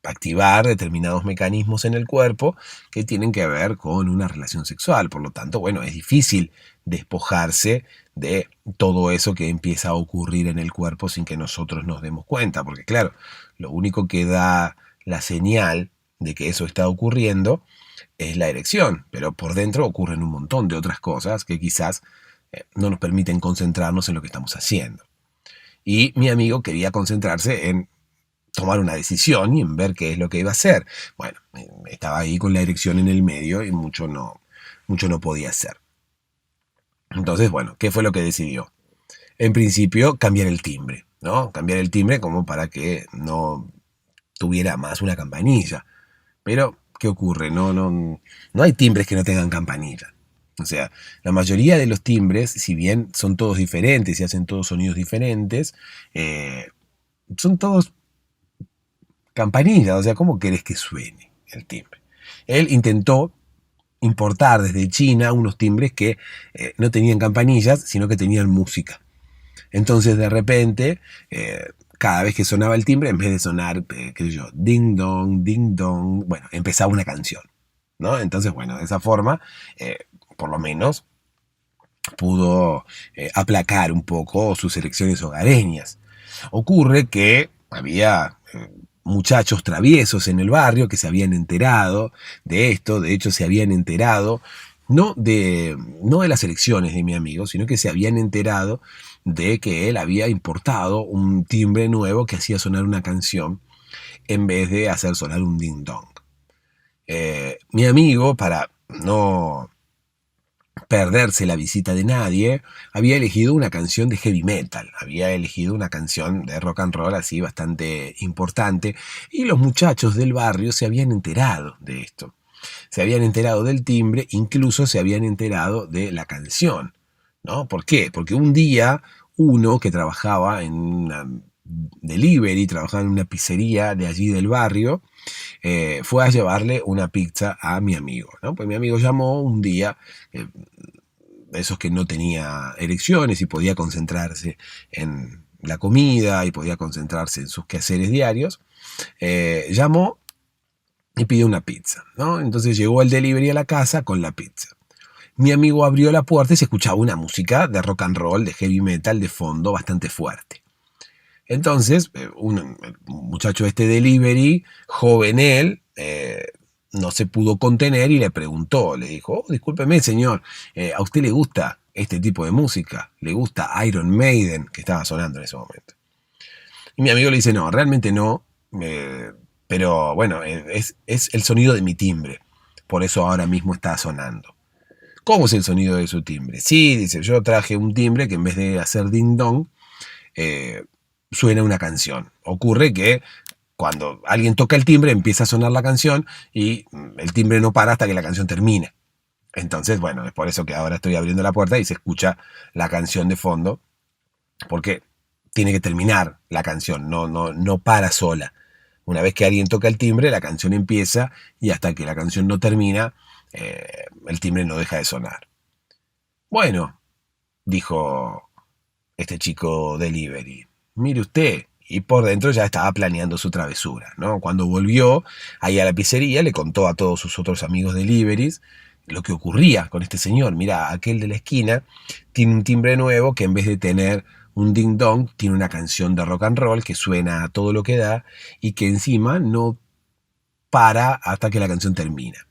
activar determinados mecanismos en el cuerpo que tienen que ver con una relación sexual. Por lo tanto, bueno, es difícil despojarse de todo eso que empieza a ocurrir en el cuerpo sin que nosotros nos demos cuenta. Porque claro, lo único que da la señal de que eso está ocurriendo es la erección, pero por dentro ocurren un montón de otras cosas que quizás no nos permiten concentrarnos en lo que estamos haciendo. Y mi amigo quería concentrarse en tomar una decisión y en ver qué es lo que iba a hacer. Bueno, estaba ahí con la erección en el medio y mucho no podía hacer. Entonces, bueno, ¿qué fue lo que decidió? En principio, cambiar el timbre, ¿no? Cambiar el timbre como para que no tuviera más una campanilla. Pero, ¿qué ocurre? No hay timbres que no tengan campanilla. O sea, la mayoría de los timbres, si bien son todos diferentes y hacen todos sonidos diferentes, son todos campanillas. O sea, ¿cómo querés que suene el timbre? Él intentó importar desde China unos timbres que no tenían campanillas, sino que tenían música. Entonces, de repente, cada vez que sonaba el timbre, en vez de sonar, qué sé yo, ding dong, bueno, empezaba una canción, ¿no? Entonces, bueno, de esa forma, por lo menos, pudo aplacar un poco sus elecciones hogareñas. Ocurre que había muchachos traviesos en el barrio que se habían enterado de esto, de hecho se habían enterado no de las elecciones de mi amigo, sino que se habían enterado de que él había importado un timbre nuevo que hacía sonar una canción en vez de hacer sonar un ding dong. Mi amigo, para no perderse la visita de nadie, había elegido una canción de heavy metal, había elegido una canción de rock and roll así bastante importante, y los muchachos del barrio se habían enterado de esto. Se habían enterado del timbre, incluso se habían enterado de la canción, ¿no? ¿Por qué? Porque un día uno que trabajaba en una delivery, trabajaba en una pizzería de allí del barrio, fue a llevarle una pizza a mi amigo, ¿no? Pues mi amigo llamó un día, esos que no tenía elecciones y podía concentrarse en la comida y podía concentrarse en sus quehaceres diarios, llamó y pidió una pizza, ¿no? Entonces llegó el delivery a la casa con la pizza. Mi amigo abrió la puerta y se escuchaba una música de rock and roll, de heavy metal de fondo bastante fuerte. Entonces, un muchacho de este delivery, joven él, no se pudo contener y le preguntó, le dijo, oh, discúlpeme señor, ¿a usted le gusta este tipo de música? ¿Le gusta Iron Maiden, que estaba sonando en ese momento? Y mi amigo le dice, no, realmente no, pero bueno, es el sonido de mi timbre, por eso ahora mismo está sonando. ¿Cómo es el sonido de su timbre? Sí, dice, yo traje un timbre que en vez de hacer ding dong, suena una canción. Ocurre que cuando alguien toca el timbre empieza a sonar la canción y el timbre no para hasta que la canción termine. Entonces, bueno, es por eso que ahora estoy abriendo la puerta y se escucha la canción de fondo, porque tiene que terminar la canción, no para sola. Una vez que alguien toca el timbre, la canción empieza y hasta que la canción no termina, el timbre no deja de sonar. Bueno, dijo este chico delivery, mire usted, y por dentro ya estaba planeando su travesura, ¿no? Cuando volvió ahí a la pizzería, le contó a todos sus otros amigos deliveries lo que ocurría con este señor. Mira, aquel de la esquina tiene un timbre nuevo que en vez de tener un ding dong, tiene una canción de rock and roll que suena a todo lo que da y que encima no para hasta que la canción termina.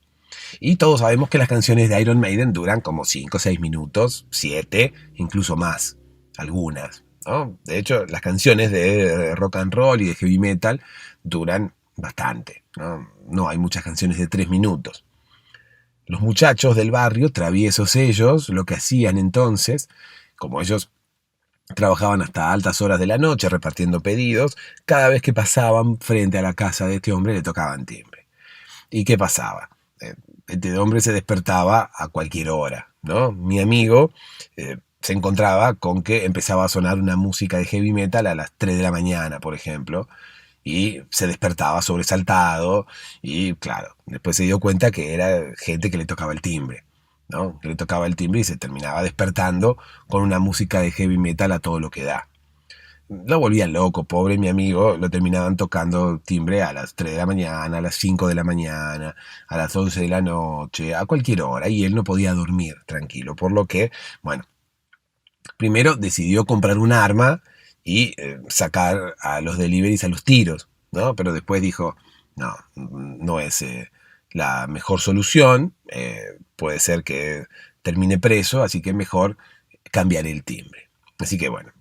Y todos sabemos que las canciones de Iron Maiden duran como 5 o 6 minutos, 7, incluso más, algunas, ¿no? De hecho, las canciones de rock and roll y de heavy metal duran bastante, ¿no? No hay muchas canciones de 3 minutos. Los muchachos del barrio, traviesos ellos, lo que hacían entonces, como ellos trabajaban hasta altas horas de la noche repartiendo pedidos, cada vez que pasaban frente a la casa de este hombre le tocaban timbre. ¿Y qué pasaba? Este hombre se despertaba a cualquier hora, ¿no? Mi amigo se encontraba con que empezaba a sonar una música de heavy metal a las 3 de la mañana, por ejemplo, y se despertaba sobresaltado y claro, después se dio cuenta que era gente que le tocaba el timbre, ¿no? Que le tocaba el timbre y se terminaba despertando con una música de heavy metal a todo lo que da. Lo volvían loco, pobre mi amigo, lo terminaban tocando timbre a las 3 de la mañana, a las 5 de la mañana, a las 11 de la noche, a cualquier hora, y él no podía dormir tranquilo, por lo que, bueno, primero decidió comprar un arma y sacar a los deliveries a los tiros, ¿no? Pero después dijo, no, no es la mejor solución, puede ser que termine preso, así que mejor cambiaré el timbre. Así que bueno,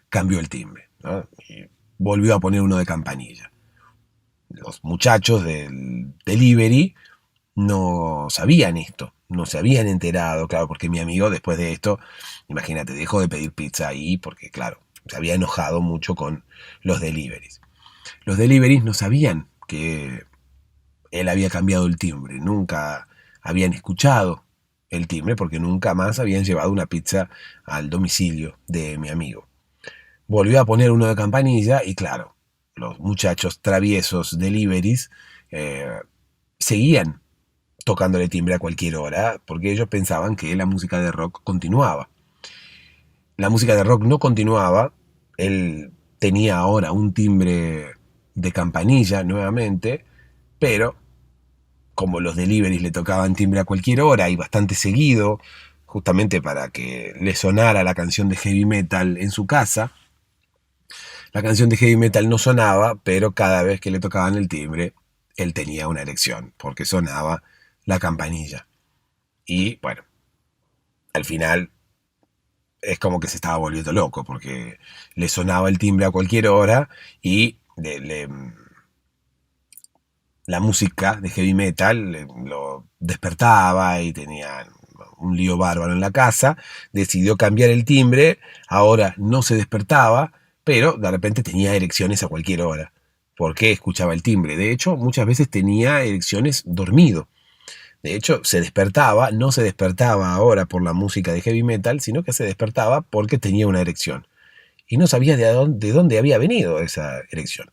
cambió el timbre, ¿no? Y volvió a poner uno de campanilla. Los muchachos del delivery no sabían esto, no se habían enterado, claro, porque mi amigo después de esto, imagínate, dejó de pedir pizza ahí porque, claro, se había enojado mucho con los deliveries. Los deliveries no sabían que él había cambiado el timbre, nunca habían escuchado el timbre porque nunca más habían llevado una pizza al domicilio de mi amigo. Volvió a poner uno de campanilla y claro, los muchachos traviesos deliveries seguían tocándole timbre a cualquier hora porque ellos pensaban que la música de rock continuaba. La música de rock no continuaba, él tenía ahora un timbre de campanilla nuevamente, pero como los deliveries le tocaban timbre a cualquier hora y bastante seguido, justamente para que le sonara la canción de heavy metal en su casa. La canción de heavy metal no sonaba, pero cada vez que le tocaban el timbre, él tenía una erección, porque sonaba la campanilla. Y bueno, al final es como que se estaba volviendo loco, porque le sonaba el timbre a cualquier hora y la música de heavy metal lo despertaba y tenía un lío bárbaro en la casa. Decidió cambiar el timbre, ahora no se despertaba, pero de repente tenía erecciones a cualquier hora, porque escuchaba el timbre. De hecho, muchas veces tenía erecciones dormido. De hecho, se despertaba, no se despertaba ahora por la música de heavy metal, sino que se despertaba porque tenía una erección. Y no sabía de dónde había venido esa erección.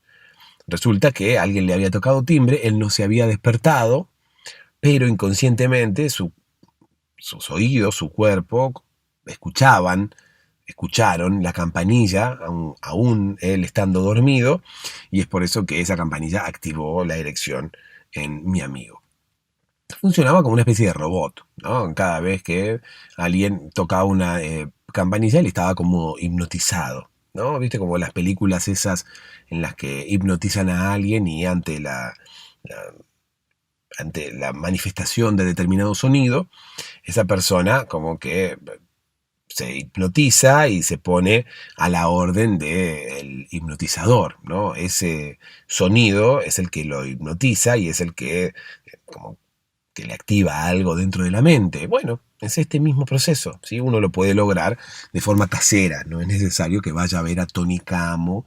Resulta que alguien le había tocado timbre, él no se había despertado, pero inconscientemente sus oídos, su cuerpo, escucharon la campanilla, aún él estando dormido, y es por eso que esa campanilla activó la erección en mi amigo. Funcionaba como una especie de robot, ¿no? Cada vez que alguien tocaba una campanilla, él estaba como hipnotizado, ¿no? ¿Viste? Como las películas esas en las que hipnotizan a alguien y la- ante la manifestación de determinado sonido, esa persona como que se hipnotiza y se pone a la orden del hipnotizador, ¿no? Ese sonido es el que lo hipnotiza y es el que como que le activa algo dentro de la mente. Bueno, es este mismo proceso, ¿sí? Uno lo puede lograr de forma casera, no es necesario que vaya a ver a Tony Camo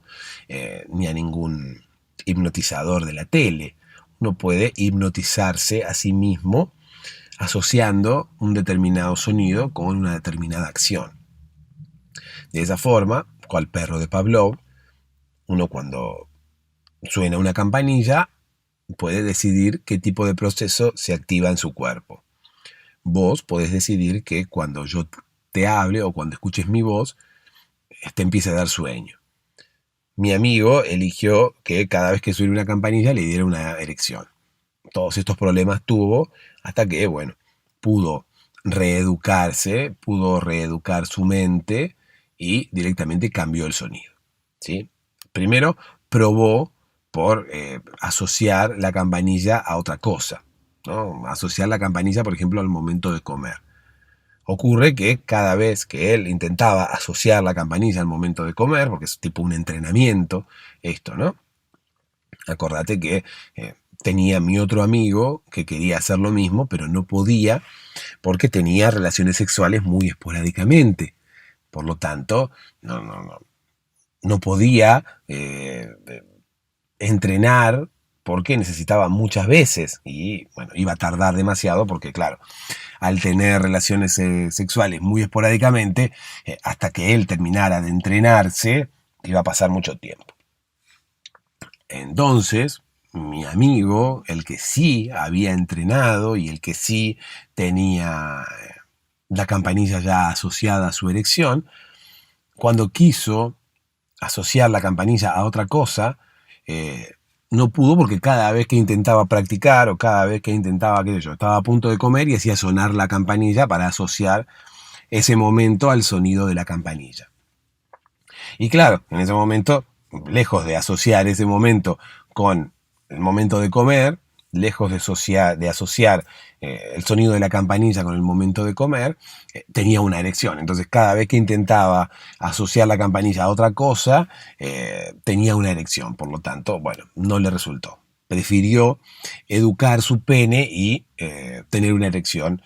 ni a ningún hipnotizador de la tele. Uno puede hipnotizarse a sí mismo asociando un determinado sonido con una determinada acción. De esa forma, cual perro de Pavlov, uno cuando suena una campanilla puede decidir qué tipo de proceso se activa en su cuerpo. Vos podés decidir que cuando yo te hable o cuando escuches mi voz, te empiece a dar sueño. Mi amigo eligió que cada vez que suene una campanilla le diera una erección. Todos estos problemas tuvo hasta que, bueno, pudo reeducarse, pudo reeducar su mente y directamente cambió el sonido, ¿sí? Primero probó por asociar la campanilla a otra cosa, ¿no? Asociar la campanilla, por ejemplo, al momento de comer. Ocurre que cada vez que él intentaba asociar la campanilla al momento de comer, porque es tipo un entrenamiento esto, ¿no? Acordate que tenía mi otro amigo que quería hacer lo mismo, pero no podía porque tenía relaciones sexuales muy esporádicamente. Por lo tanto, no podía entrenar porque necesitaba muchas veces y bueno, iba a tardar demasiado porque claro, al tener relaciones sexuales muy esporádicamente, hasta que él terminara de entrenarse, iba a pasar mucho tiempo. Entonces, mi amigo, el que sí había entrenado y el que sí tenía la campanilla ya asociada a su erección, cuando quiso asociar la campanilla a otra cosa, no pudo porque cada vez que intentaba practicar o cada vez que intentaba, qué sé yo, estaba a punto de comer y hacía sonar la campanilla para asociar ese momento al sonido de la campanilla. Y claro, en ese momento, lejos de asociar ese momento con el momento de comer, lejos de asociar el sonido de la campanilla con el momento de comer, tenía una erección. Entonces cada vez que intentaba asociar la campanilla a otra cosa, tenía una erección. Por lo tanto, bueno, no le resultó. Prefirió educar su pene y tener una erección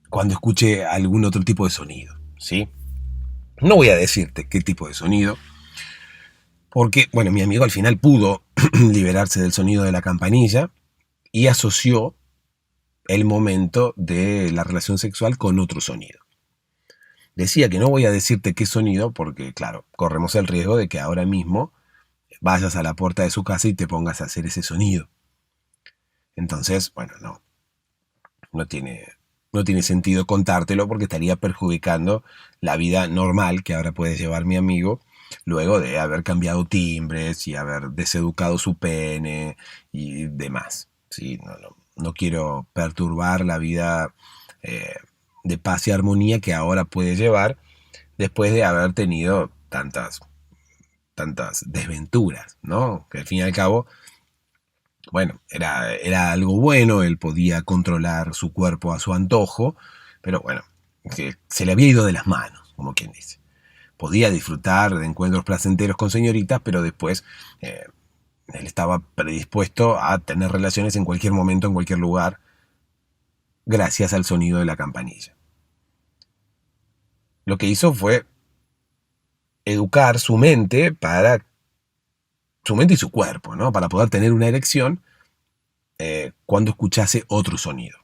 cuando escuche algún otro tipo de sonido, ¿sí? No voy a decirte qué tipo de sonido, porque, bueno, mi amigo al final pudo liberarse del sonido de la campanilla y asoció el momento de la relación sexual con otro sonido. Decía que no voy a decirte qué sonido porque, claro, corremos el riesgo de que ahora mismo vayas a la puerta de su casa y te pongas a hacer ese sonido. Entonces, bueno, no tiene sentido contártelo porque estaría perjudicando la vida normal que ahora puede llevar mi amigo luego de haber cambiado timbres y haber deseducado su pene y demás. ¿Sí? No quiero perturbar la vida eh, de paz y armonía que ahora puede llevar después de haber tenido tantas desventuras, ¿no? Que al fin y al cabo, bueno, era algo bueno, él podía controlar su cuerpo a su antojo, pero bueno, que se le había ido de las manos, como quien dice. Podía disfrutar de encuentros placenteros con señoritas, pero después él estaba predispuesto a tener relaciones en cualquier momento, en cualquier lugar, gracias al sonido de la campanilla. Lo que hizo fue educar su mente y su cuerpo, ¿no? Para poder tener una erección cuando escuchase otro sonido,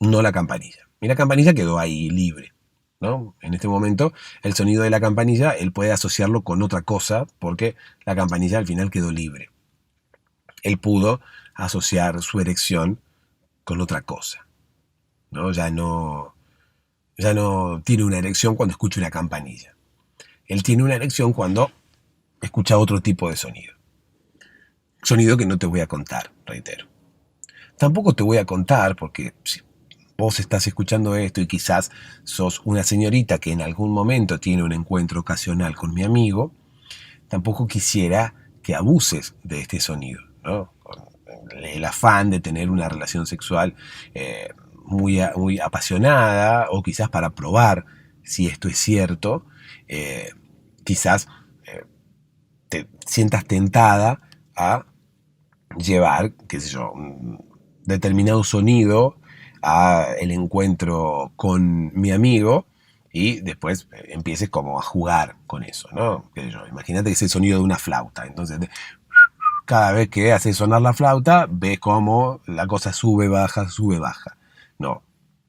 no la campanilla. Y la campanilla quedó ahí libre, ¿no? En este momento, el sonido de la campanilla, él puede asociarlo con otra cosa, porque la campanilla al final quedó libre. Él pudo asociar su erección con otra cosa, ¿no? Ya no tiene una erección cuando escucha una campanilla. Él tiene una erección cuando escucha otro tipo de sonido. Sonido que no te voy a contar, reitero. Tampoco te voy a contar porque si vos estás escuchando esto y quizás sos una señorita que en algún momento tiene un encuentro ocasional con mi amigo, tampoco quisiera que abuses de este sonido, ¿no? El afán de tener una relación sexual muy apasionada o quizás para probar si esto es cierto, quizás te sientas tentada a llevar, qué sé yo, un determinado sonido a el encuentro con mi amigo y después empieces como a jugar con eso, ¿no? Qué sé yo, imagínate que es el sonido de una flauta, entonces cada vez que haces sonar la flauta ves cómo la cosa sube, baja, sube, baja. No,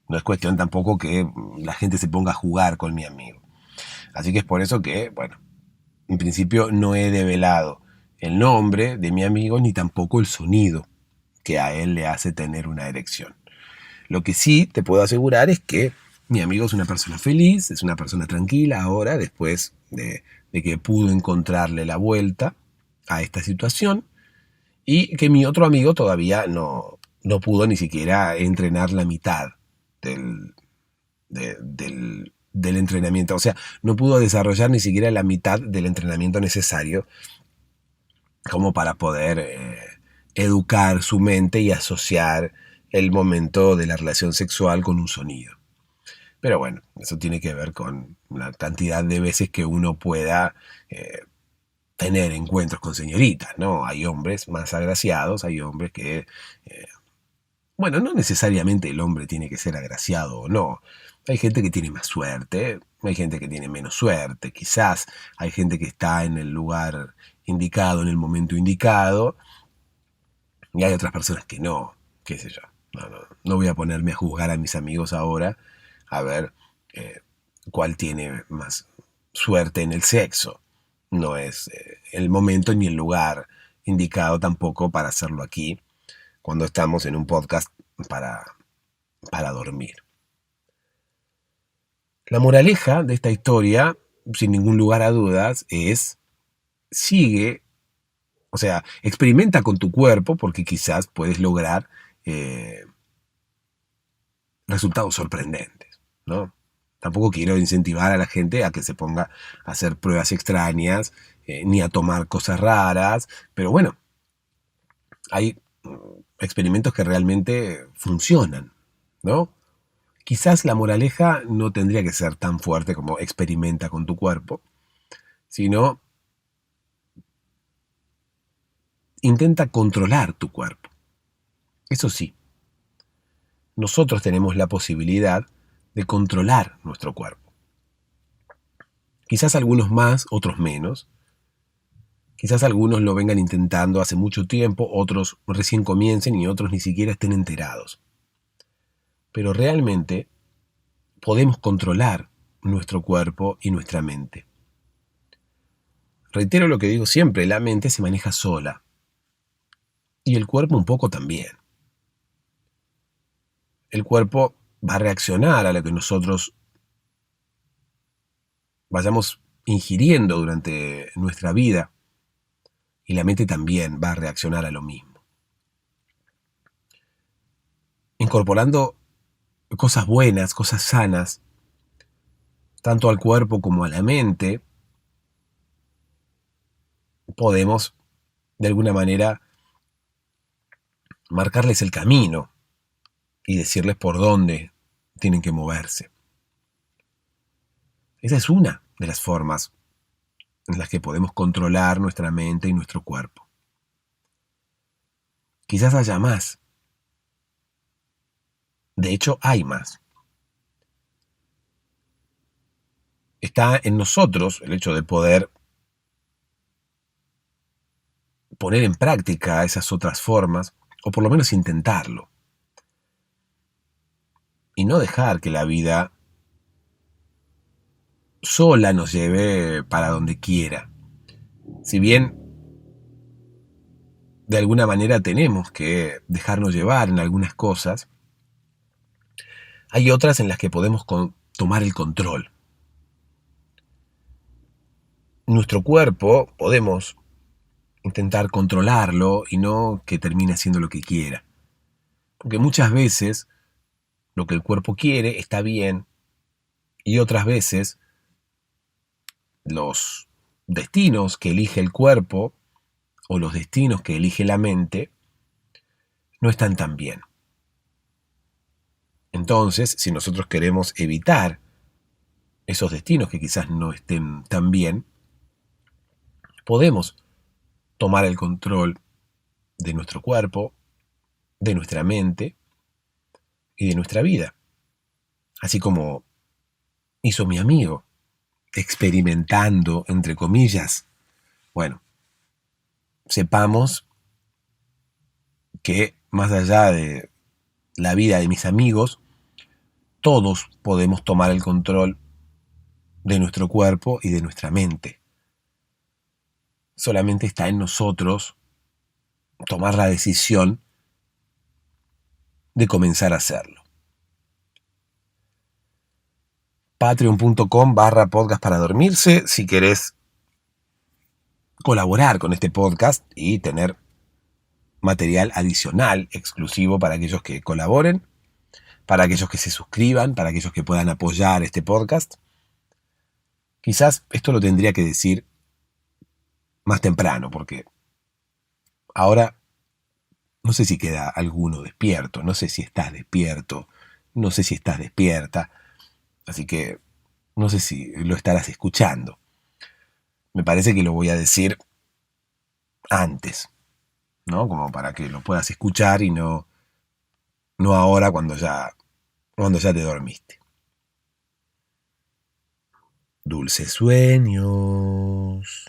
no es cuestión tampoco que la gente se ponga a jugar con mi amigo. Así que es por eso que, bueno, en principio no he develado el nombre de mi amigo ni tampoco el sonido que a él le hace tener una erección. Lo que sí te puedo asegurar es que mi amigo es una persona feliz, es una persona tranquila ahora, después de que pudo encontrarle la vuelta a esta situación, y que mi otro amigo todavía no pudo ni siquiera entrenar la mitad del, del entrenamiento. O sea, no pudo desarrollar ni siquiera la mitad del entrenamiento necesario como para poder educar su mente y asociar el momento de la relación sexual con un sonido. Pero bueno, eso tiene que ver con la cantidad de veces que uno pueda tener encuentros con señoritas, ¿no? Hay hombres más agraciados, hay hombres que, bueno, no necesariamente el hombre tiene que ser agraciado o no. Hay gente que tiene más suerte, hay gente que tiene menos suerte, quizás hay gente que está en el lugar indicado, en el momento indicado, y hay otras personas que no, qué sé yo. No voy a ponerme a juzgar a mis amigos ahora a ver eh, cuál tiene más suerte en el sexo. No es el momento ni el lugar indicado tampoco para hacerlo aquí, cuando estamos en un podcast para, para dormir. La moraleja de esta historia, sin ningún lugar a dudas, es sigue, o sea, experimenta con tu cuerpo porque quizás puedes lograr eh, resultados sorprendentes, ¿no? Tampoco quiero incentivar a la gente a que se ponga a hacer pruebas extrañas, ni a tomar cosas raras, pero bueno, hay experimentos que realmente funcionan, ¿no? Quizás la moraleja no tendría que ser tan fuerte como experimenta con tu cuerpo, sino intenta controlar tu cuerpo. Eso sí, nosotros tenemos la posibilidad de controlar nuestro cuerpo. Quizás algunos más, otros menos. Quizás algunos lo vengan intentando hace mucho tiempo, otros recién comiencen y otros ni siquiera estén enterados. Pero realmente podemos controlar nuestro cuerpo y nuestra mente. Reitero lo que digo siempre, la mente se maneja sola. Y el cuerpo un poco también. El cuerpo va a reaccionar a lo que nosotros vayamos ingiriendo durante nuestra vida. Y la mente también va a reaccionar a lo mismo. Incorporando cosas buenas, cosas sanas, tanto al cuerpo como a la mente, podemos de alguna manera marcarles el camino y decirles por dónde tienen que moverse. Esa es una de las formas en las que podemos controlar nuestra mente y nuestro cuerpo. Quizás haya más. De hecho, hay más. Está en nosotros el hecho de poder poner en práctica esas otras formas, o por lo menos intentarlo. Y no dejar que la vida sola nos lleve para donde quiera. Si bien de alguna manera tenemos que dejarnos llevar en algunas cosas, hay otras en las que podemos tomar el control. Nuestro cuerpo podemos intentar controlarlo y no que termine haciendo lo que quiera. Porque muchas veces lo que el cuerpo quiere está bien y otras veces los destinos que elige el cuerpo o los destinos que elige la mente no están tan bien. Entonces, si nosotros queremos evitar esos destinos que quizás no estén tan bien, podemos tomar el control de nuestro cuerpo, de nuestra mente y de nuestra vida. Así como hizo mi amigo, experimentando, entre comillas. Bueno, sepamos que más allá de la vida de mis amigos, todos podemos tomar el control de nuestro cuerpo y de nuestra mente. Solamente está en nosotros tomar la decisión de comenzar a hacerlo. Patreon.com/podcast para dormirse si querés colaborar con este podcast y tener material adicional exclusivo para aquellos que colaboren, para aquellos que se suscriban, para aquellos que puedan apoyar este podcast. Quizás esto lo tendría que decir más temprano, porque ahora no sé si queda alguno despierto, no sé si estás despierto, no sé si estás despierta, así que no sé si lo estarás escuchando. Me parece que lo voy a decir antes, ¿no? Como para que lo puedas escuchar y no ahora cuando ya te dormiste. Dulces sueños.